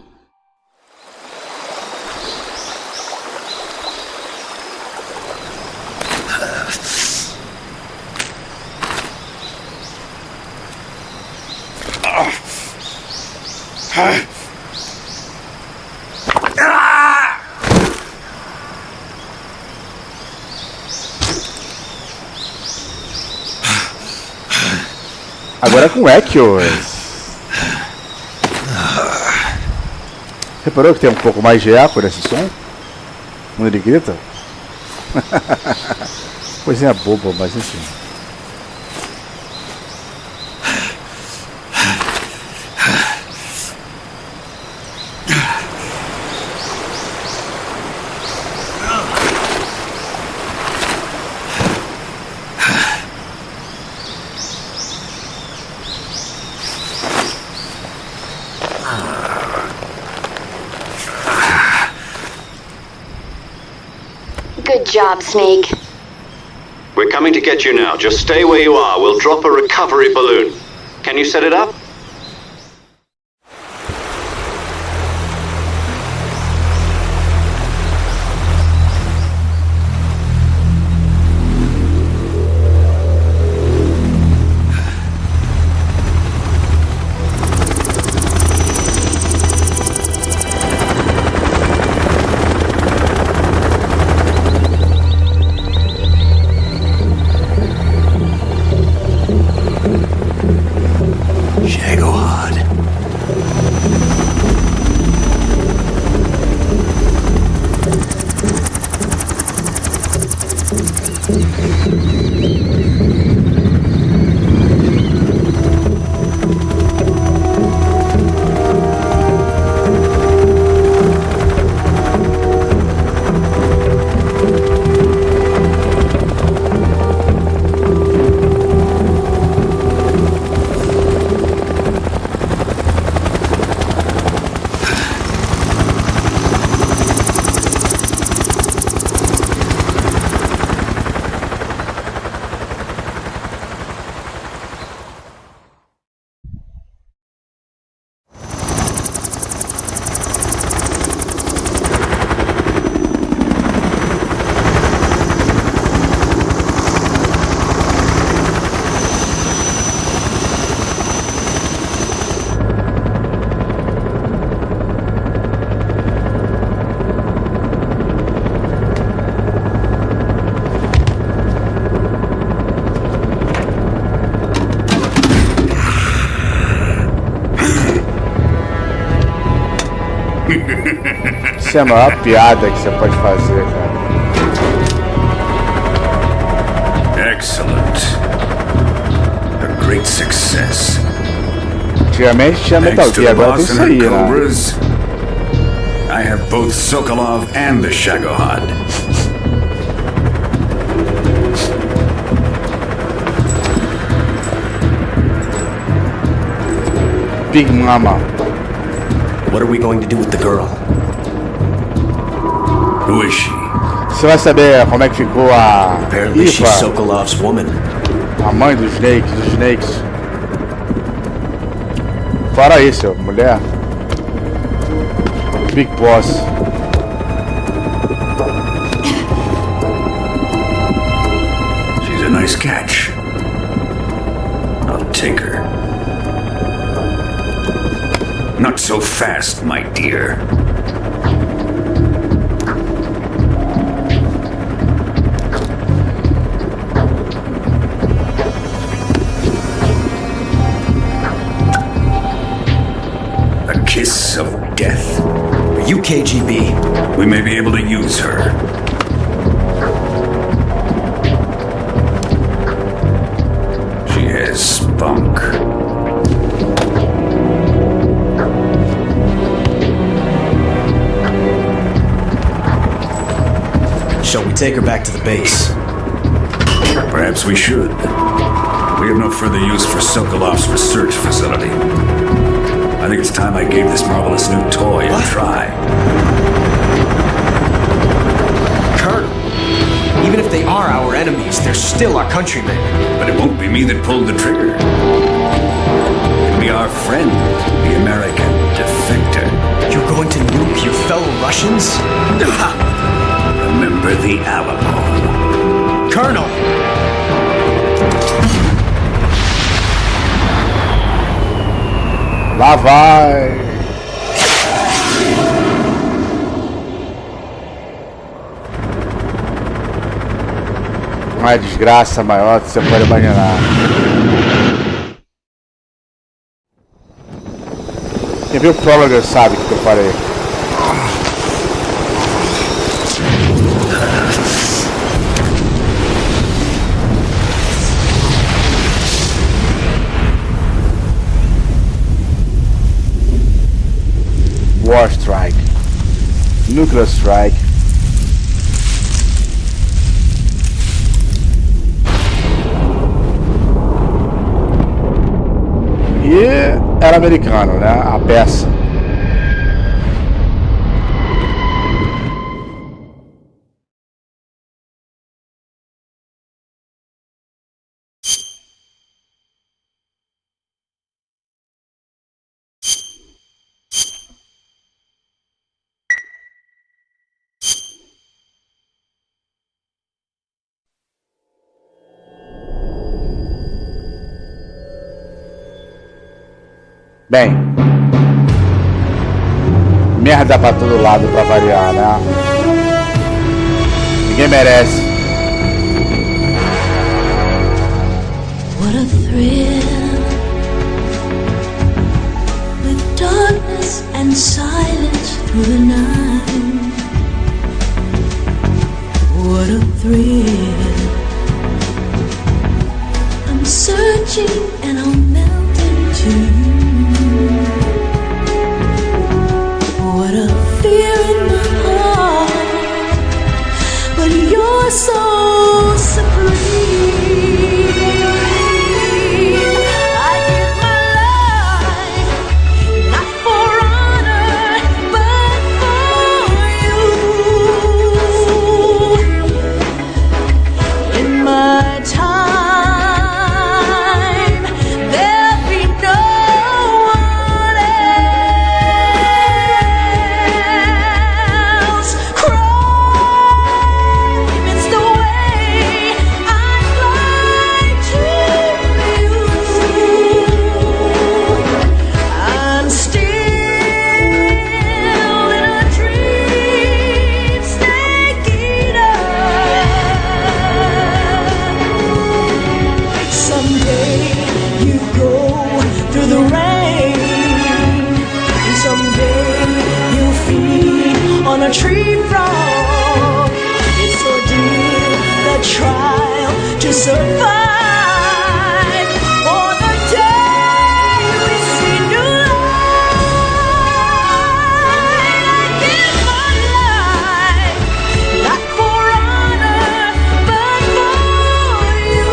Agora é com Echoes. Reparou que tem um pouco mais de eco nesse som? Quando ele grita? Coisinha boba, mas enfim. Good job, Snake. We're coming to get you now. Just stay where you are. We'll drop a recovery balloon. Can you set it up? Isso é a maior piada que você pode fazer, cara. Excellent. A great success. Antigamente tinha Metal Gear, agora tem isso aí, né? I have both Sokolov and the Shagohod. Big Mama. What are we going to do with the girl? Who is she? Você vai saber como é que ficou a Apparently Eva, she's Sokolov's woman. a mãe dos Snakes. Fora isso, mulher. Big Boss. She's a nice catch. I'll take her. Not so fast, my dear. A kiss of death. Are you KGB? We may be able to use her. She has spunk. Shall we take her back to the base? Perhaps we should. We have no further use for Sokolov's research facility. I think it's time I gave this marvelous new toy a try. Colonel, even if they are our enemies, they're still our countrymen. But it won't be me that pulled the trigger. It'll be our friend, the American defector. You're going to nuke your fellow Russians? Remember the Alamo. Colonel! Lá vai! Uma desgraça maior que você pode imaginar. Quem viu o prólogo sabe o que eu falei. War Strike, Nuclear Strike. E era americano, né? A peça. Bem, merda pra todo lado pra variar, né? Ninguém merece. What a thrill, with darkness and silence through the night. What a thrill, I'm searching and I'll melt into you. What a fear in my heart, but you're so supreme. I give my life, not for honor, but for you. In my time, a tree frog. It's ordeal, the trial to survive. For the day we see new light, I give my life, not for honor, but for you.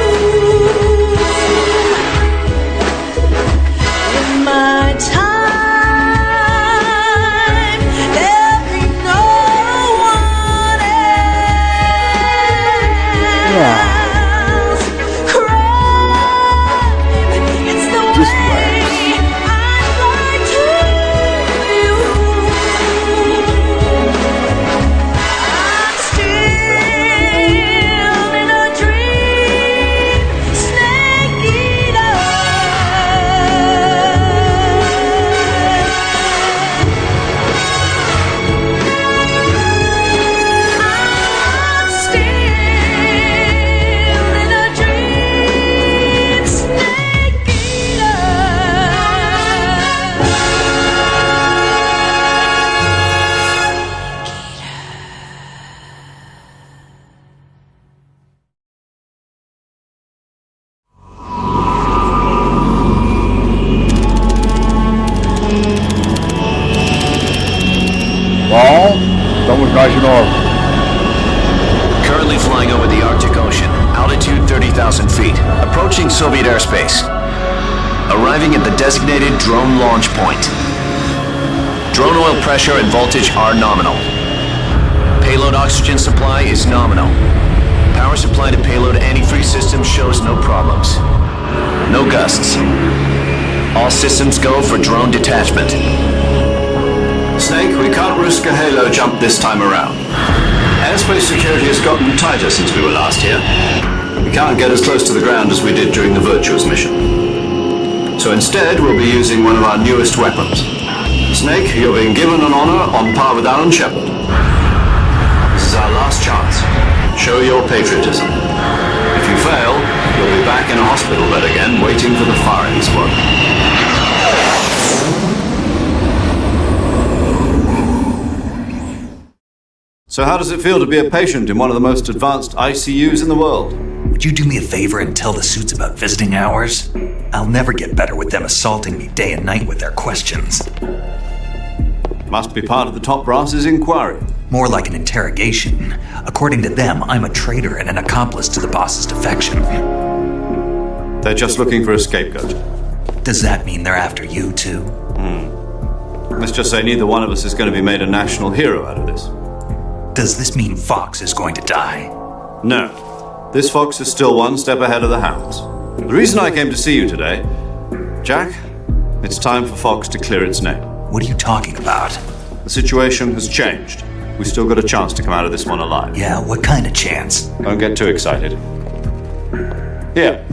In my time, Vamos nós de novo. Currently flying over the Arctic Ocean, altitude 30,000 feet, approaching Soviet airspace. Arriving at the designated drone launch point. Drone oil pressure and voltage are nominal. Payload oxygen supply is nominal. Power supply to payload antifreeze system shows no problems. No gusts. All systems go for drone detachment. Snake, we can't risk a halo jump this time around. Airspace security has gotten tighter since we were last here. We can't get as close to the ground as we did during the Virtuous mission. So instead, we'll be using one of our newest weapons. Snake, you're being given an honor on par with Alan Shepard. This is our last chance. Show your patriotism. If you fail, you'll be back in a hospital bed again, waiting for the firing squad. So how does it feel to be a patient in one of the most advanced ICUs in the world? Would you do me a favor and tell the suits about visiting hours? I'll never get better with them assaulting me day and night with their questions. Must be part of the top brass's inquiry. More like an interrogation. According to them, I'm a traitor and an accomplice to the boss's defection. They're just looking for a scapegoat. Does that mean they're after you, too? Let's just say neither one of us is going to be made a national hero out of this. Does this mean Fox is going to die? No. This fox is still one step ahead of the hounds. The reason I came to see you today, Jack, it's time for Fox to clear its name. What are you talking about? The situation has changed. We've still got a chance to come out of this one alive. Yeah, what kind of chance? Don't get too excited. Here,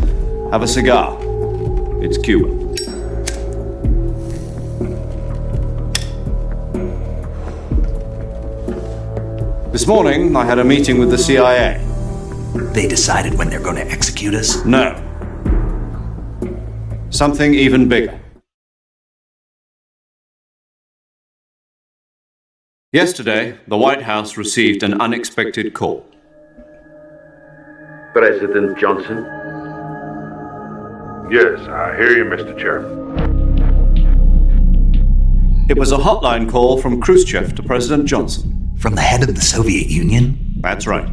have a cigar. It's Cuba. This morning, I had a meeting with the CIA. They decided when they're going to execute us? No. Something even bigger. Yesterday, the White House received an unexpected call. President Johnson? Yes, I hear you, Mr. Chairman. It was a hotline call from Khrushchev to President Johnson. From the head of the Soviet Union? That's right.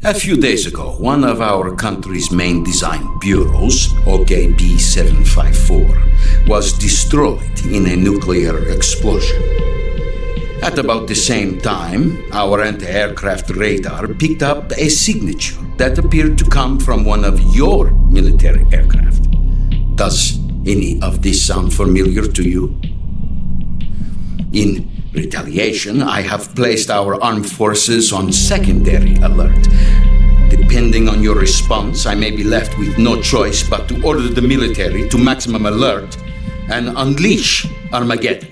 A few days ago, one of our country's main design bureaus, OKB 754, was destroyed in a nuclear explosion. At about the same time, our anti-aircraft radar picked up a signature that appeared to come from one of your military aircraft. Does any of this sound familiar to you? In retaliation, I have placed our armed forces on secondary alert. Depending on your response, I may be left with no choice but to order the military to maximum alert and unleash Armageddon.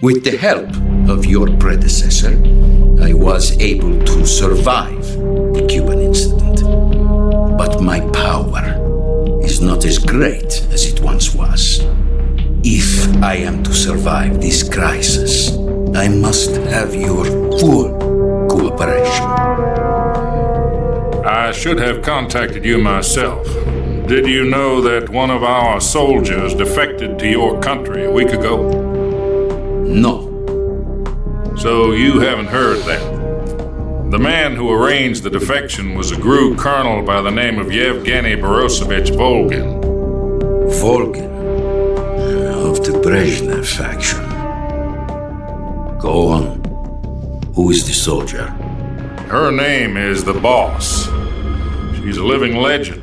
With the help of your predecessor, I was able to survive the Cuban incident. But my power is not as great as it once was. If I am to survive this crisis, I must have your full cooperation. I should have contacted you myself. Did you know that one of our soldiers defected to your country a week ago? No. So you haven't heard that. The man who arranged the defection was a GRU colonel by the name of Yevgeny Borosovich Volgin. Volgin? Of the Brezhnev faction. Go on. Who is the soldier? Her name is the Boss. She's a living legend.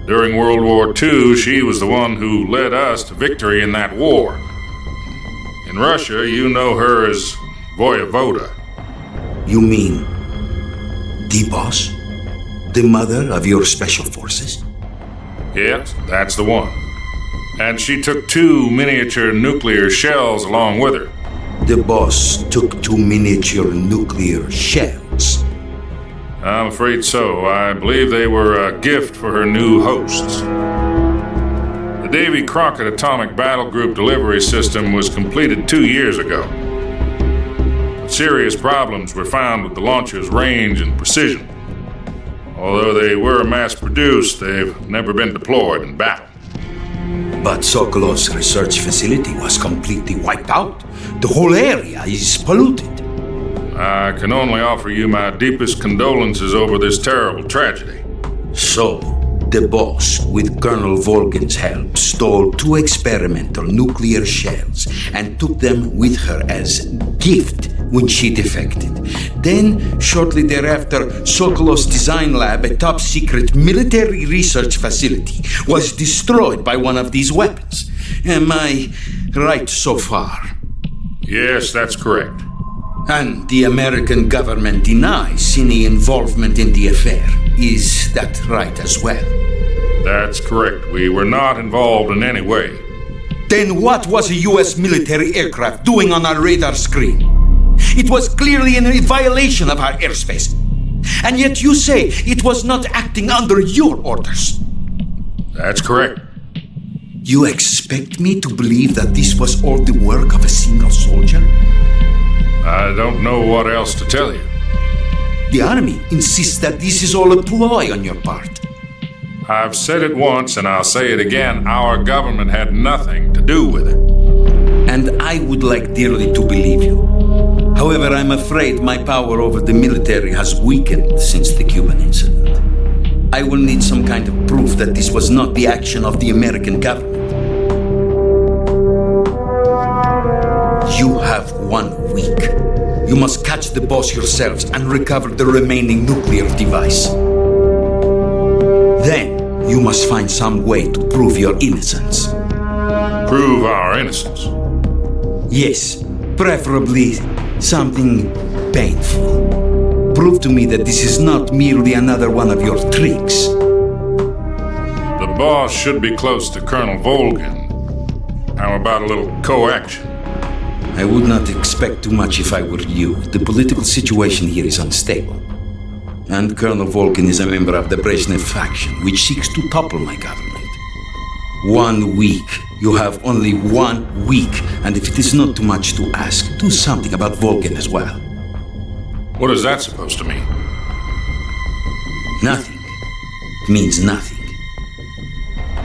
During World War II, she was the one who led us to victory in that war. In Russia, you know her as Voyevoda. You mean the Boss? The mother of your special forces? Yes, that's the one. And she took 2 miniature nuclear shells along with her. The Boss took 2 miniature nuclear shells? I'm afraid so. I believe they were a gift for her new hosts. The Davy Crockett Atomic Battle Group delivery system was completed 2 years ago. But serious problems were found with the launcher's range and precision. Although they were mass-produced, they've never been deployed in battle. But Sokolov's research facility was completely wiped out. The whole area is polluted. I can only offer you my deepest condolences over this terrible tragedy. So, the Boss, with Colonel Volgin's help, stole 2 experimental nuclear shells and took them with her as gift when she defected. Then, shortly thereafter, Sokolov's design lab, a top-secret military research facility, was destroyed by one of these weapons. Am I right so far? Yes, that's correct. And the American government denies any involvement in the affair. Is that right as well? That's correct. We were not involved in any way. Then what was a U.S. military aircraft doing on our radar screen? It was clearly in violation of our airspace. And yet you say it was not acting under your orders. That's correct. You expect me to believe that this was all the work of a single soldier? I don't know what else to tell you. The army insists that this is all a ploy on your part. I've said it once and I'll say it again. Our government had nothing to do with it. And I would like dearly to believe you. However, I'm afraid my power over the military has weakened since the Cuban incident. I will need some kind of proof that this was not the action of the American government. You have 1 week. You must catch the boss yourselves and recover the remaining nuclear device. Then, you must find some way to prove your innocence. Prove our innocence? Yes, preferably something painful. Prove to me that this is not merely another one of your tricks. The boss should be close to Colonel Volgin. How about a little co-action? I would not expect too much if I were you. The political situation here is unstable. And Colonel Volgin is a member of the Brezhnev faction, which seeks to topple my government. 1 week. You have only 1 week. And if it is not too much to ask, do something about Volgin as well. What is that supposed to mean? Nothing. It means nothing.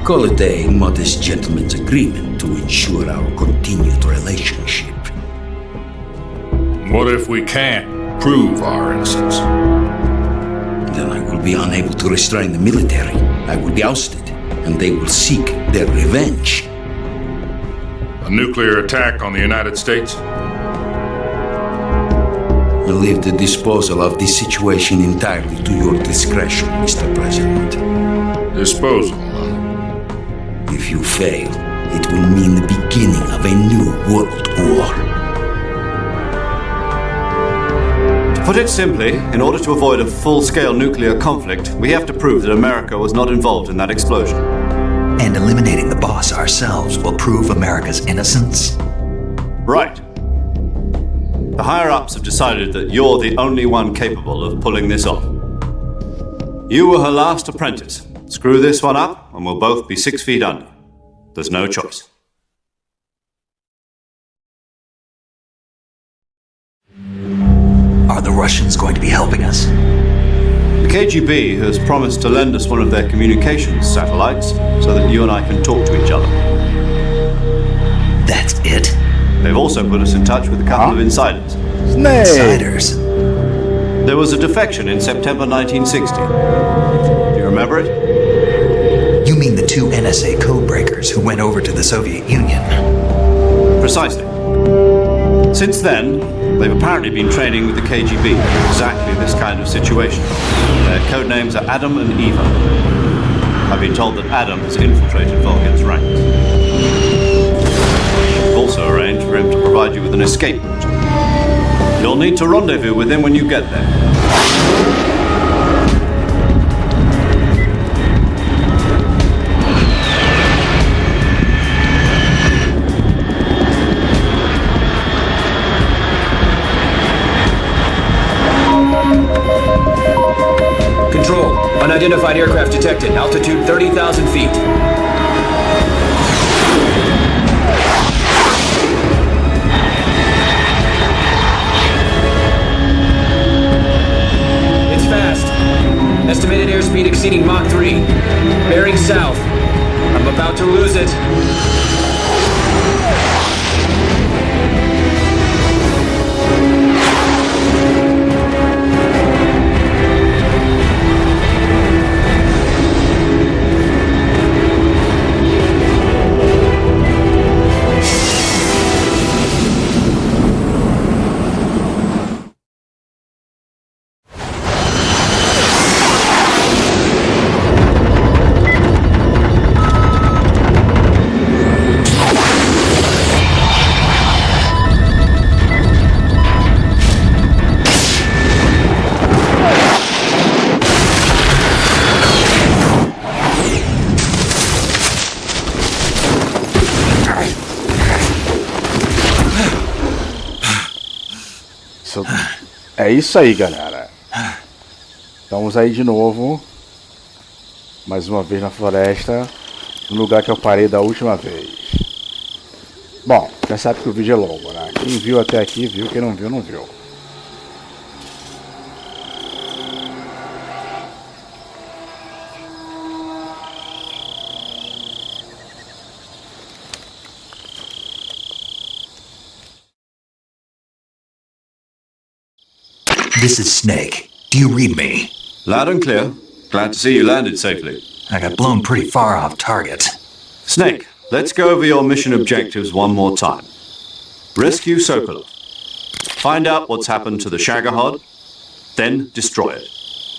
Call it a modest gentleman's agreement to ensure our continued relationship. What if we can't prove our innocence? Then I will be unable to restrain the military. I will be ousted, and they will seek their revenge. A nuclear attack on the United States? I leave the disposal of this situation entirely to your discretion, Mr. President. Disposal? If you fail, it will mean the beginning of a new world war. To put it simply, in order to avoid a full-scale nuclear conflict, we have to prove that America was not involved in that explosion. And eliminating the boss ourselves will prove America's innocence? Right. The higher-ups have decided that you're the only one capable of pulling this off. You were her last apprentice. Screw this one up, and we'll both be 6 feet under. There's no choice. Are the Russians going to be helping us? The KGB has promised to lend us one of their communications satellites so that you and I can talk to each other. That's it? They've also put us in touch with a couple of insiders. Snake. Insiders? There was a defection in September 1960. Do you remember it? You mean the 2 NSA codebreakers who went over to the Soviet Union? Precisely. Since then, they've apparently been training with the KGB for exactly this kind of situation. Their code names are Adam and Eva. I've been told that Adam has infiltrated Volgin's ranks. We've also arranged for him to provide you with an escape route. You'll need to rendezvous with him when you get there. Control. Unidentified aircraft detected. Altitude 30,000 feet. It's fast. Estimated airspeed exceeding Mach 3. Bearing south. I'm about to lose it. É isso aí, galera. Estamos aí de novo. Mais uma vez na floresta. No lugar que eu parei da última vez. Bom, já sabe que o vídeo é longo, né? Quem viu até aqui viu, quem não viu, não viu. This is Snake. Do you read me? Loud and clear. Glad to see you landed safely. I got blown pretty far off target. Snake, let's go over your mission objectives one more time. Rescue Sokolov. Find out what's happened to the Shagohod, then destroy it.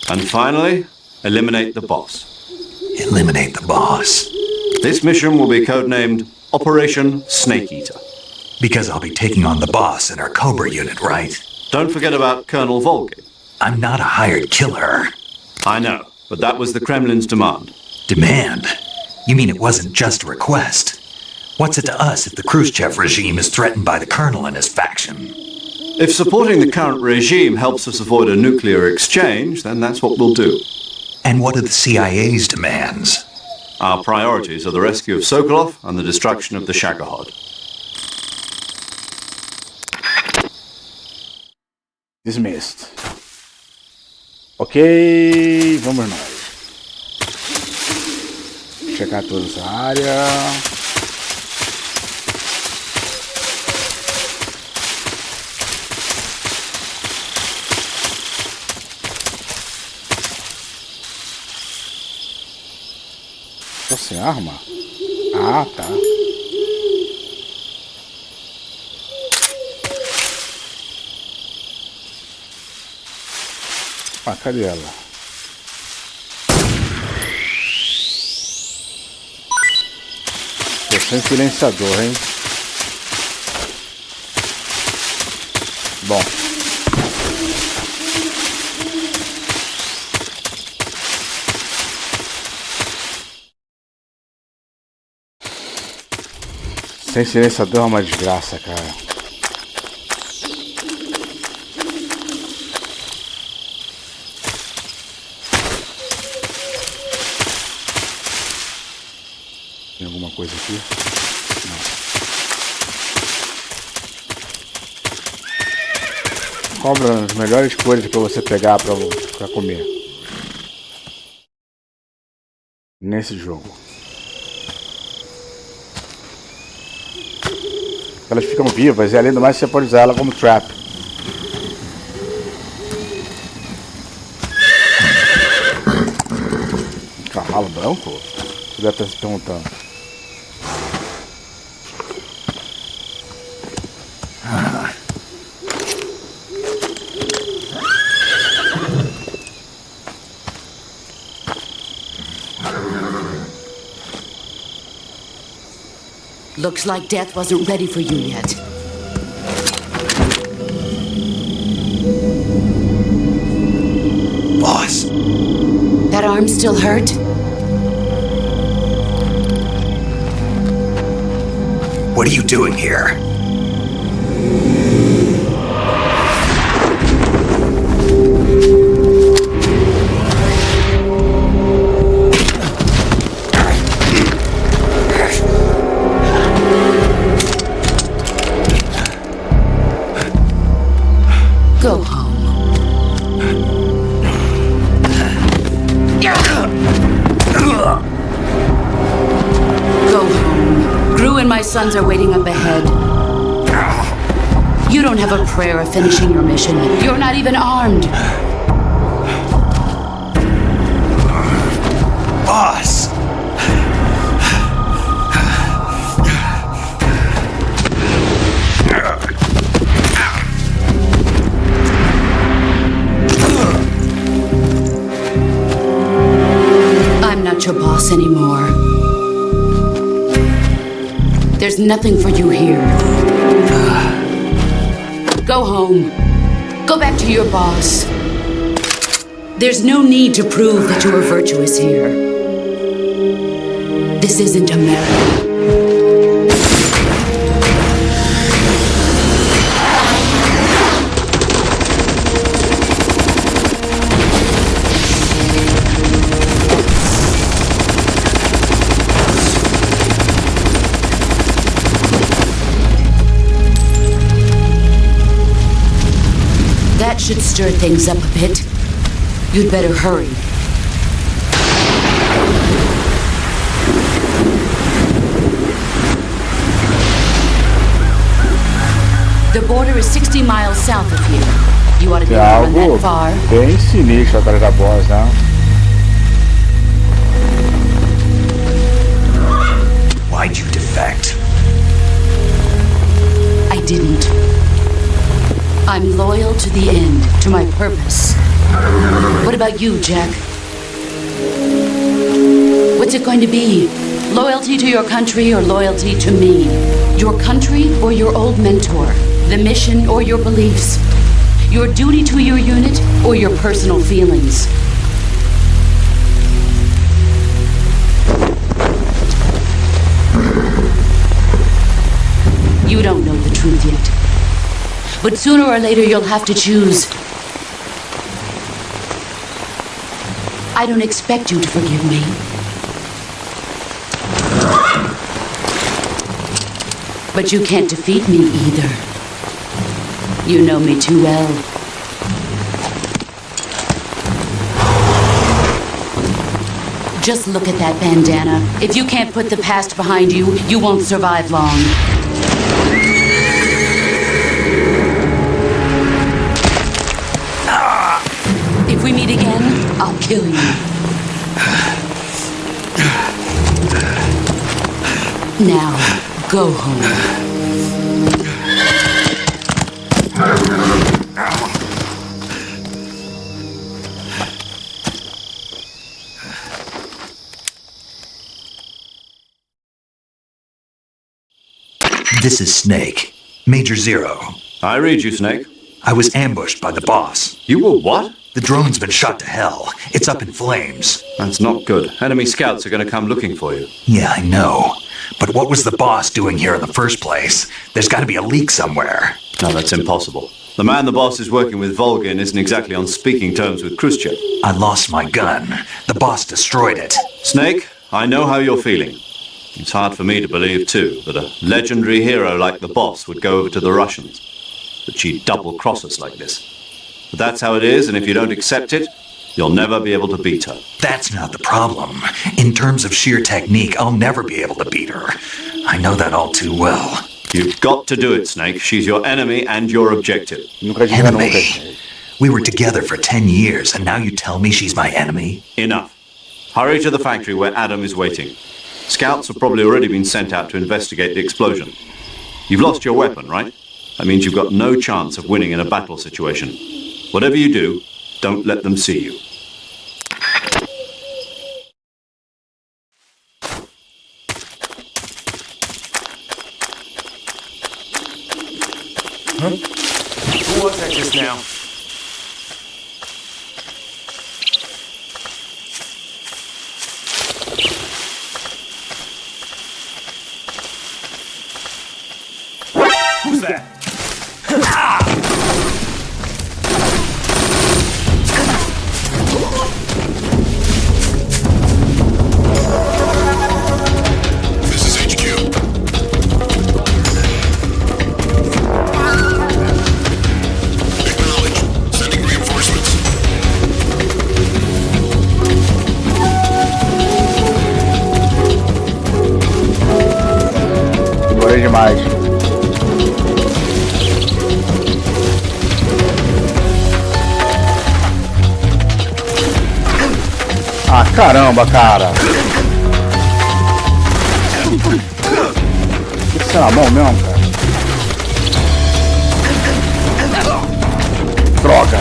And finally, eliminate the boss. Eliminate the boss. This mission will be codenamed Operation Snake Eater. Because I'll be taking on the boss in our Cobra unit, right? Don't forget about Colonel Volgin. I'm not a hired killer. I know, but that was the Kremlin's demand. Demand? You mean it wasn't just a request? What's it to us if the Khrushchev regime is threatened by the Colonel and his faction? If supporting the current regime helps us avoid a nuclear exchange, then that's what we'll do. And what are the CIA's demands? Our priorities are the rescue of Sokolov and the destruction of the Shagohod. Dismissed. Ok, vamos nós. Checar toda essa área. Tô sem arma? Ah, tá. Ah, cadê ela? Tô sem silenciador, hein? Bom. Sem silenciador é uma desgraça, cara. Tem alguma coisa aqui? Não. Cobra as melhores coisas pra você pegar pra comer. Nesse jogo. Elas ficam vivas e além do mais você pode usar ela como trap. Um cavalo branco? Você deve estar se perguntando. Looks like death wasn't ready for you yet. Boss. That arm still hurt? What are you doing here? Go home. Go home. Gru and my sons are waiting up ahead. You don't have a prayer of finishing your mission. You're not even armed. Boss! I'm not your boss anymore. There's nothing for you here. Go home. Go back to your boss. There's no need to prove that you are virtuous here. This isn't America. should stir things up a bit. You'd better hurry. The border is 60 miles south of here. You ought to be able to run that far. Bem sinistro atrás da boss, né? Why'd you defect? I didn't. I'm loyal to the end, to my purpose. What about you, Jack? What's it going to be? Loyalty to your country or loyalty to me? Your country or your old mentor? The mission or your beliefs? Your duty to your unit or your personal feelings? You don't know the truth yet. But sooner or later you'll have to choose. I don't expect you to forgive me. But you can't defeat me either. You know me too well. Just look at that bandana. If you can't put the past behind you, you won't survive long. If we meet again, I'll kill you. Now, go home. This is Snake. Major Zero. I read you, Snake. I was ambushed by the boss. You were what? The drone's been shot to hell. It's up in flames. That's not good. Enemy scouts are going to come looking for you. Yeah, I know. But what was the boss doing here in the first place? There's got to be a leak somewhere. No, that's impossible. The man the boss is working with, Volgin, isn't exactly on speaking terms with Khrushchev. I lost my gun. The boss destroyed it. Snake, I know how you're feeling. It's hard for me to believe, too, that a legendary hero like the boss would go over to the Russians. That she'd double-cross us like this. But that's how it is, and if you don't accept it, you'll never be able to beat her. That's not the problem. In terms of sheer technique, I'll never be able to beat her. I know that all too well. You've got to do it, Snake. She's your enemy and your objective. Enemy? We were together for 10 years, and now you tell me she's my enemy? Enough. Hurry to the factory where Adam is waiting. Scouts have probably already been sent out to investigate the explosion. You've lost your weapon, right? That means you've got no chance of winning in a battle situation. Whatever you do, don't let them see you. Huh? Who was that just now? Who's that? This is HQ. Acknowledge. Sending reinforcements. Demorei demais. Ah, caramba, cara. Isso é na mão mesmo, cara? Droga.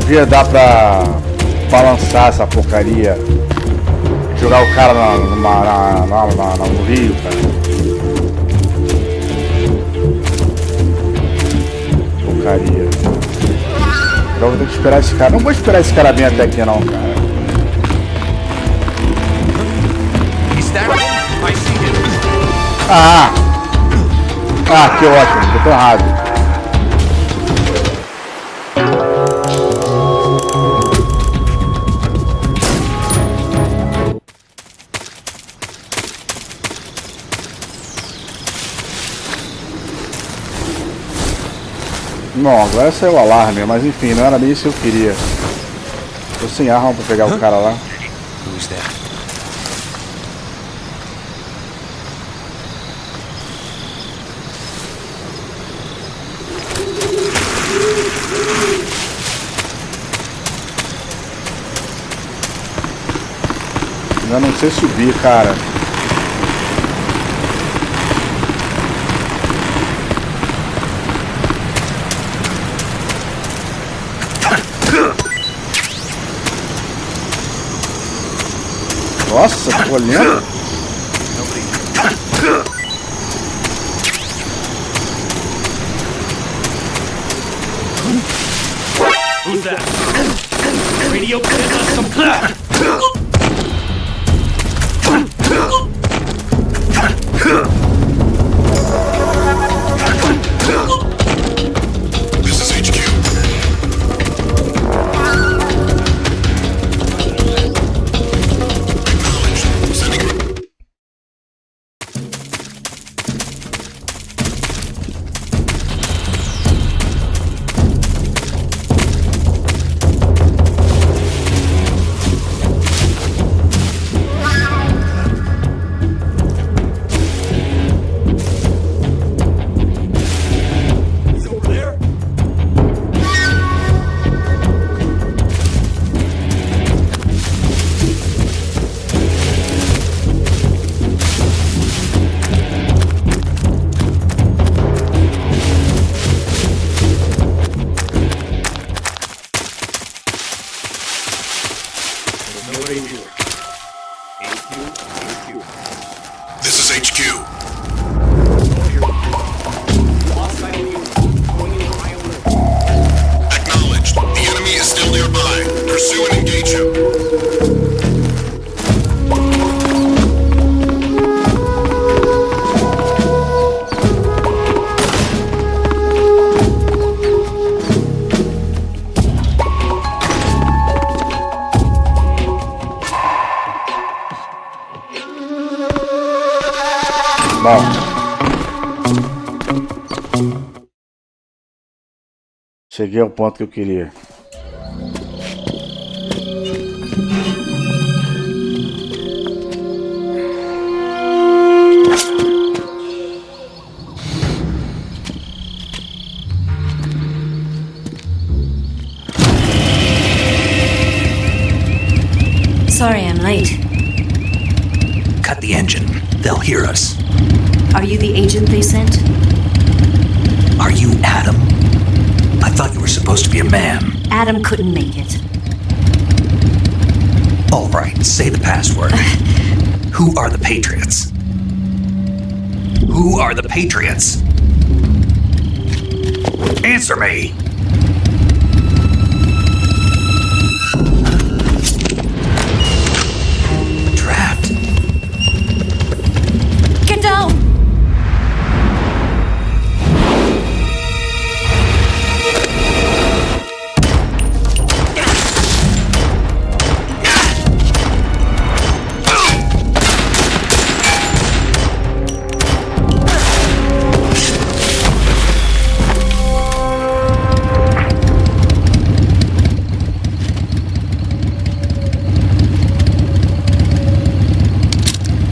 Devia dar pra balançar essa porcaria. Jogar o cara no rio, cara. Porcaria. Eu vou ter que esperar esse cara. Não vou esperar esse cara bem até aqui não, cara. Ah! Ah, que ótimo. Eu tô errado. Não, agora saiu o alarme, mas enfim, não era bem isso que eu queria. Tô sem arma pra pegar o cara lá. Eu não sei subir, cara. Nossa, tô olhando. Who's that? Radio gives us some clap. This is HQ. Acknowledged. Sending. This is HQ. Acknowledged. The enemy is still nearby. Pursue and engage him. Bom. Cheguei ao ponto que eu queria. Sorry I'm late. Cut the engine. They'll hear us. Are you the agent they sent? Are you Adam? I thought you were supposed to be a man. Adam couldn't make it. All right, say the password. Who are the Patriots? Who are the Patriots? Answer me! Trapped. Get down!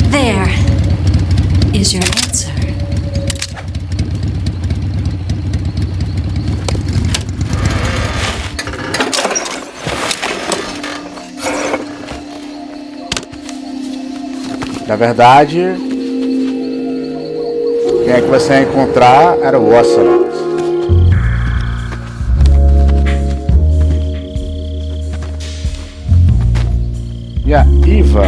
There is your answer. Na verdade, quem é que você ia encontrar era o Ocelot. E a Iva,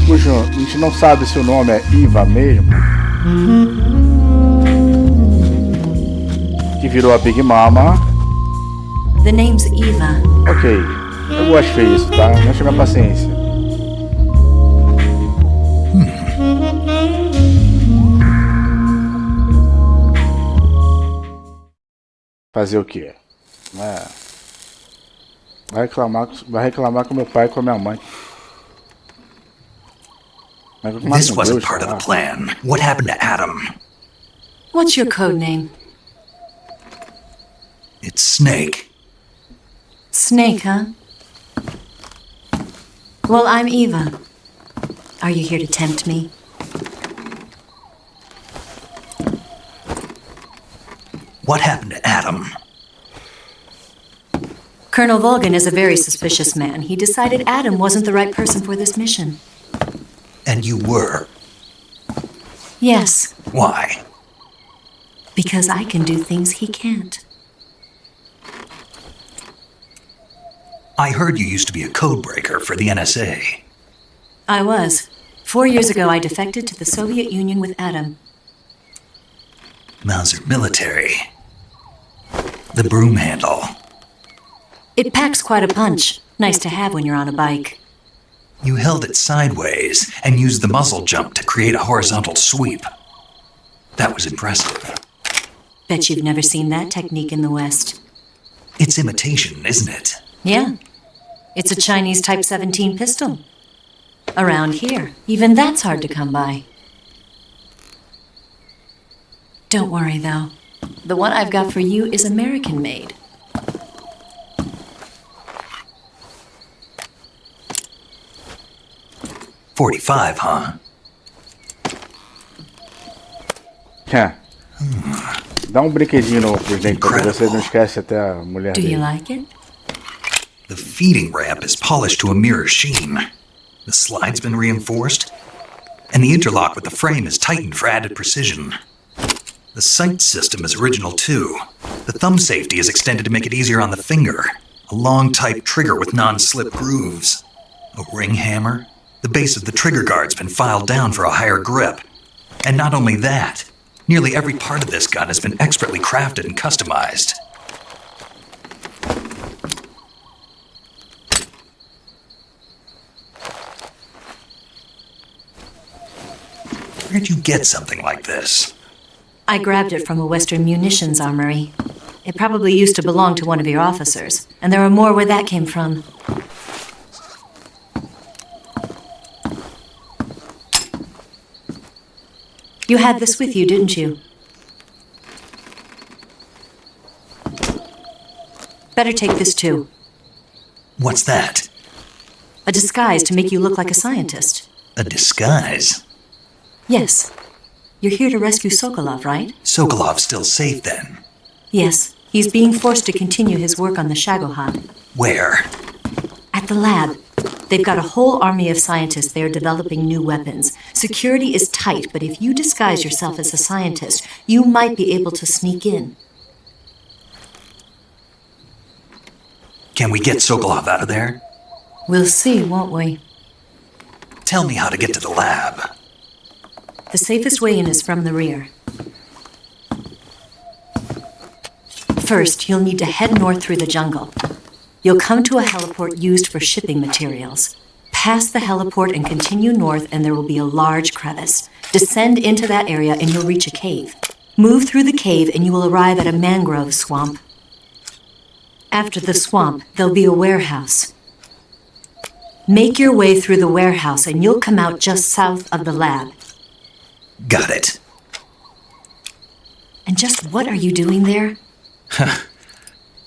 cujo a gente não sabe se o nome é Iva mesmo, que virou a Big Mama. The name's Eva. Ok, eu gosto de ver isso, tá? Não enche minha paciência. Fazer o quê? Vai reclamar com meu pai e com a minha mãe. This wasn't part of the plan. What happened to Adam? What's your code name? It's Snake. Snake, huh? Well, I'm Eva. Are you here to tempt me? What happened to Adam? Colonel Volgan is a very suspicious man. He decided Adam wasn't the right person for this mission. And you were? Yes, Why? because I can do things he can't. I heard you used to be a codebreaker for the NSA. I was. 4 years ago, I defected to the Soviet Union with Adam. Mauser military. The broom handle. It packs quite a punch. Nice to have when you're on a bike. You held it sideways and used the muzzle jump to create a horizontal sweep. That was impressive. Bet you've never seen that technique in the West. It's imitation, isn't it? Yeah. It's a Chinese Type 17 pistol. Around here, even that's hard to come by. Don't worry, though. The one I've got for you is American-made. .45, huh? Dá brinquedinho no presidente pra você não esquece até a mulher Do dele. you like it? The feeding ramp is polished to a mirror sheen. The slide's been reinforced, and the interlock with the frame is tightened for added precision. The sight system is original too. The thumb safety is extended to make it easier on the finger. A long type trigger with non-slip grooves. A ring hammer. The base of the trigger guard's been filed down for a higher grip. And not only that, nearly every part of this gun has been expertly crafted and customized. Where'd you get something like this? I grabbed it from a Western munitions armory. It probably used to belong to one of your officers, and there are more where that came from. You had this with you, didn't you? Better take this too. What's that? A disguise to make you look like a scientist. A disguise? Yes. You're here to rescue Sokolov, right? Sokolov's still safe then. Yes. He's being forced to continue his work on the Shagohod. Where? At the lab. They've got a whole army of scientists there developing new weapons. Security is tight, but if you disguise yourself as a scientist, you might be able to sneak in. Can we get Sokolov out of there? We'll see, won't we? Tell me how to get to the lab. The safest way in is from the rear. First, you'll need to head north through the jungle. You'll come to a heliport used for shipping materials. Pass the heliport and continue north, and there will be a large crevice. Descend into that area, and you'll reach a cave. Move through the cave, and you will arrive at a mangrove swamp. After the swamp, there'll be a warehouse. Make your way through the warehouse, and you'll come out just south of the lab. Got it. And just what are you doing there?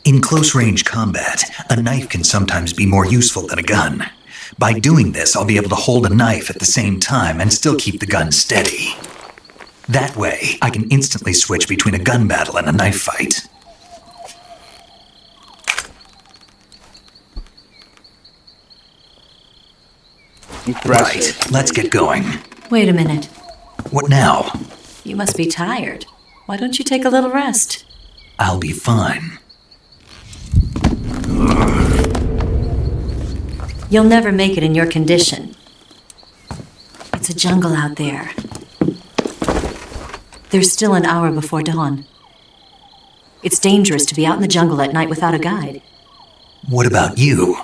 In close-range combat, a knife can sometimes be more useful than a gun. By doing this, I'll be able to hold a knife at the same time and still keep the gun steady. That way, I can instantly switch between a gun battle and a knife fight. Impressive. Right, let's get going. Wait a minute. What now? You must be tired. Why don't you take a little rest? I'll be fine. You'll never make it in your condition. It's a jungle out there. There's still an hour before dawn. It's dangerous to be out in the jungle at night without a guide. What about you?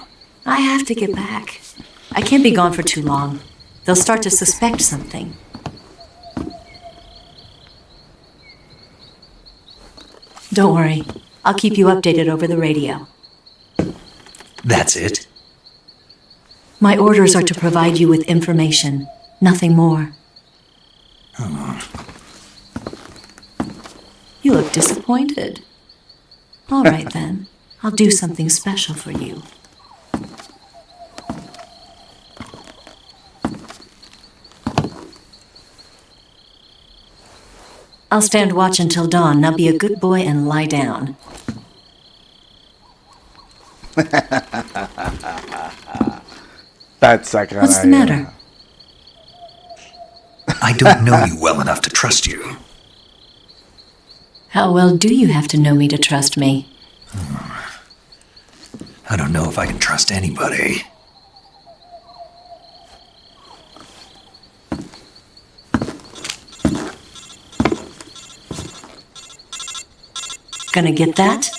I have to get back. I can't be gone for too long. They'll start to suspect something. Don't worry. I'll keep you updated over the radio. That's it? My orders are to provide you with information, nothing more. You look disappointed. All right, then. I'll do something special for you. I'll stand watch until dawn. Now be a good boy and lie down. That's sacanagem. What's the matter? I don't know you well enough to trust you. How well do you have to know me to trust me? I don't know if I can trust anybody. Gonna get that?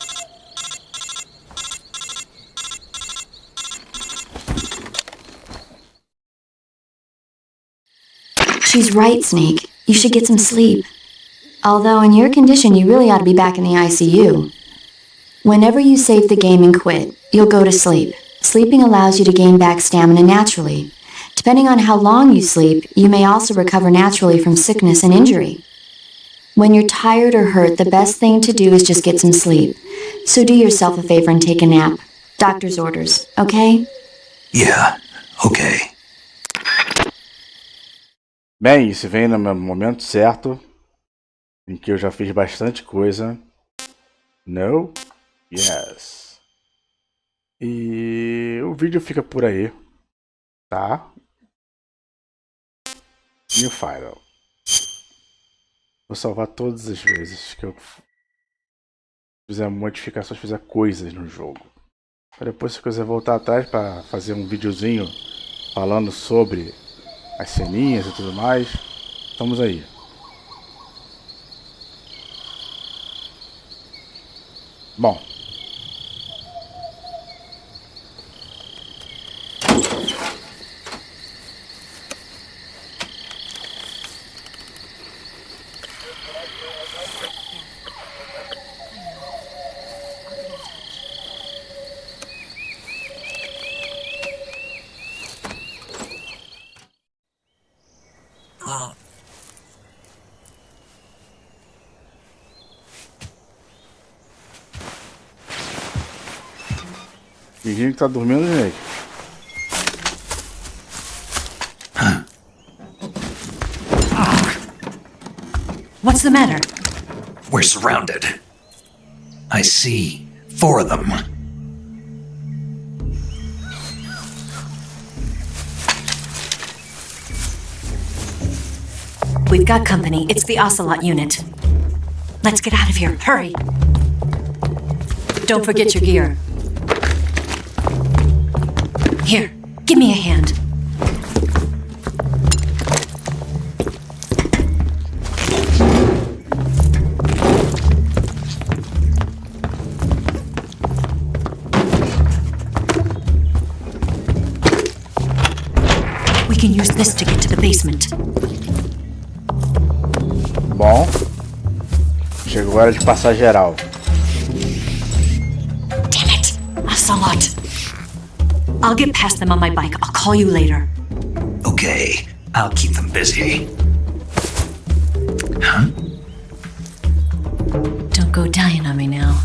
She's right, Snake. You should get some sleep. Although in your condition, you really ought to be back in the ICU. Whenever you save the game and quit, you'll go to sleep. Sleeping allows you to gain back stamina naturally. Depending on how long you sleep, you may also recover naturally from sickness and injury. When you're tired or hurt, the best thing to do is just get some sleep. So do yourself a favor and take a nap. Doctor's orders, okay? Yeah, okay. Bem, isso vem no momento certo, em que eu já fiz bastante coisa. No? Yes. E o vídeo fica por aí, tá? New Final. Vou salvar todas as vezes que eu fizer modificações, fizer coisas no jogo. Para depois, se quiser voltar atrás para fazer um videozinho falando sobre as ceninhas e tudo mais, estamos aí. Bom. Fingindo que tá dormindo, gente. What's the matter? We're surrounded. I see 4 of them. We've got company. It's the Ocelot unit. Let's get out of here. Hurry. Don't forget your gear. Here, give me a hand. We can use this to get to the basement. Bom, chegou a hora de passar geral. Damn it, Ocelot. I'll get past them on my bike. I'll call you later. Okay, I'll keep them busy. Huh? Don't go dying on me now.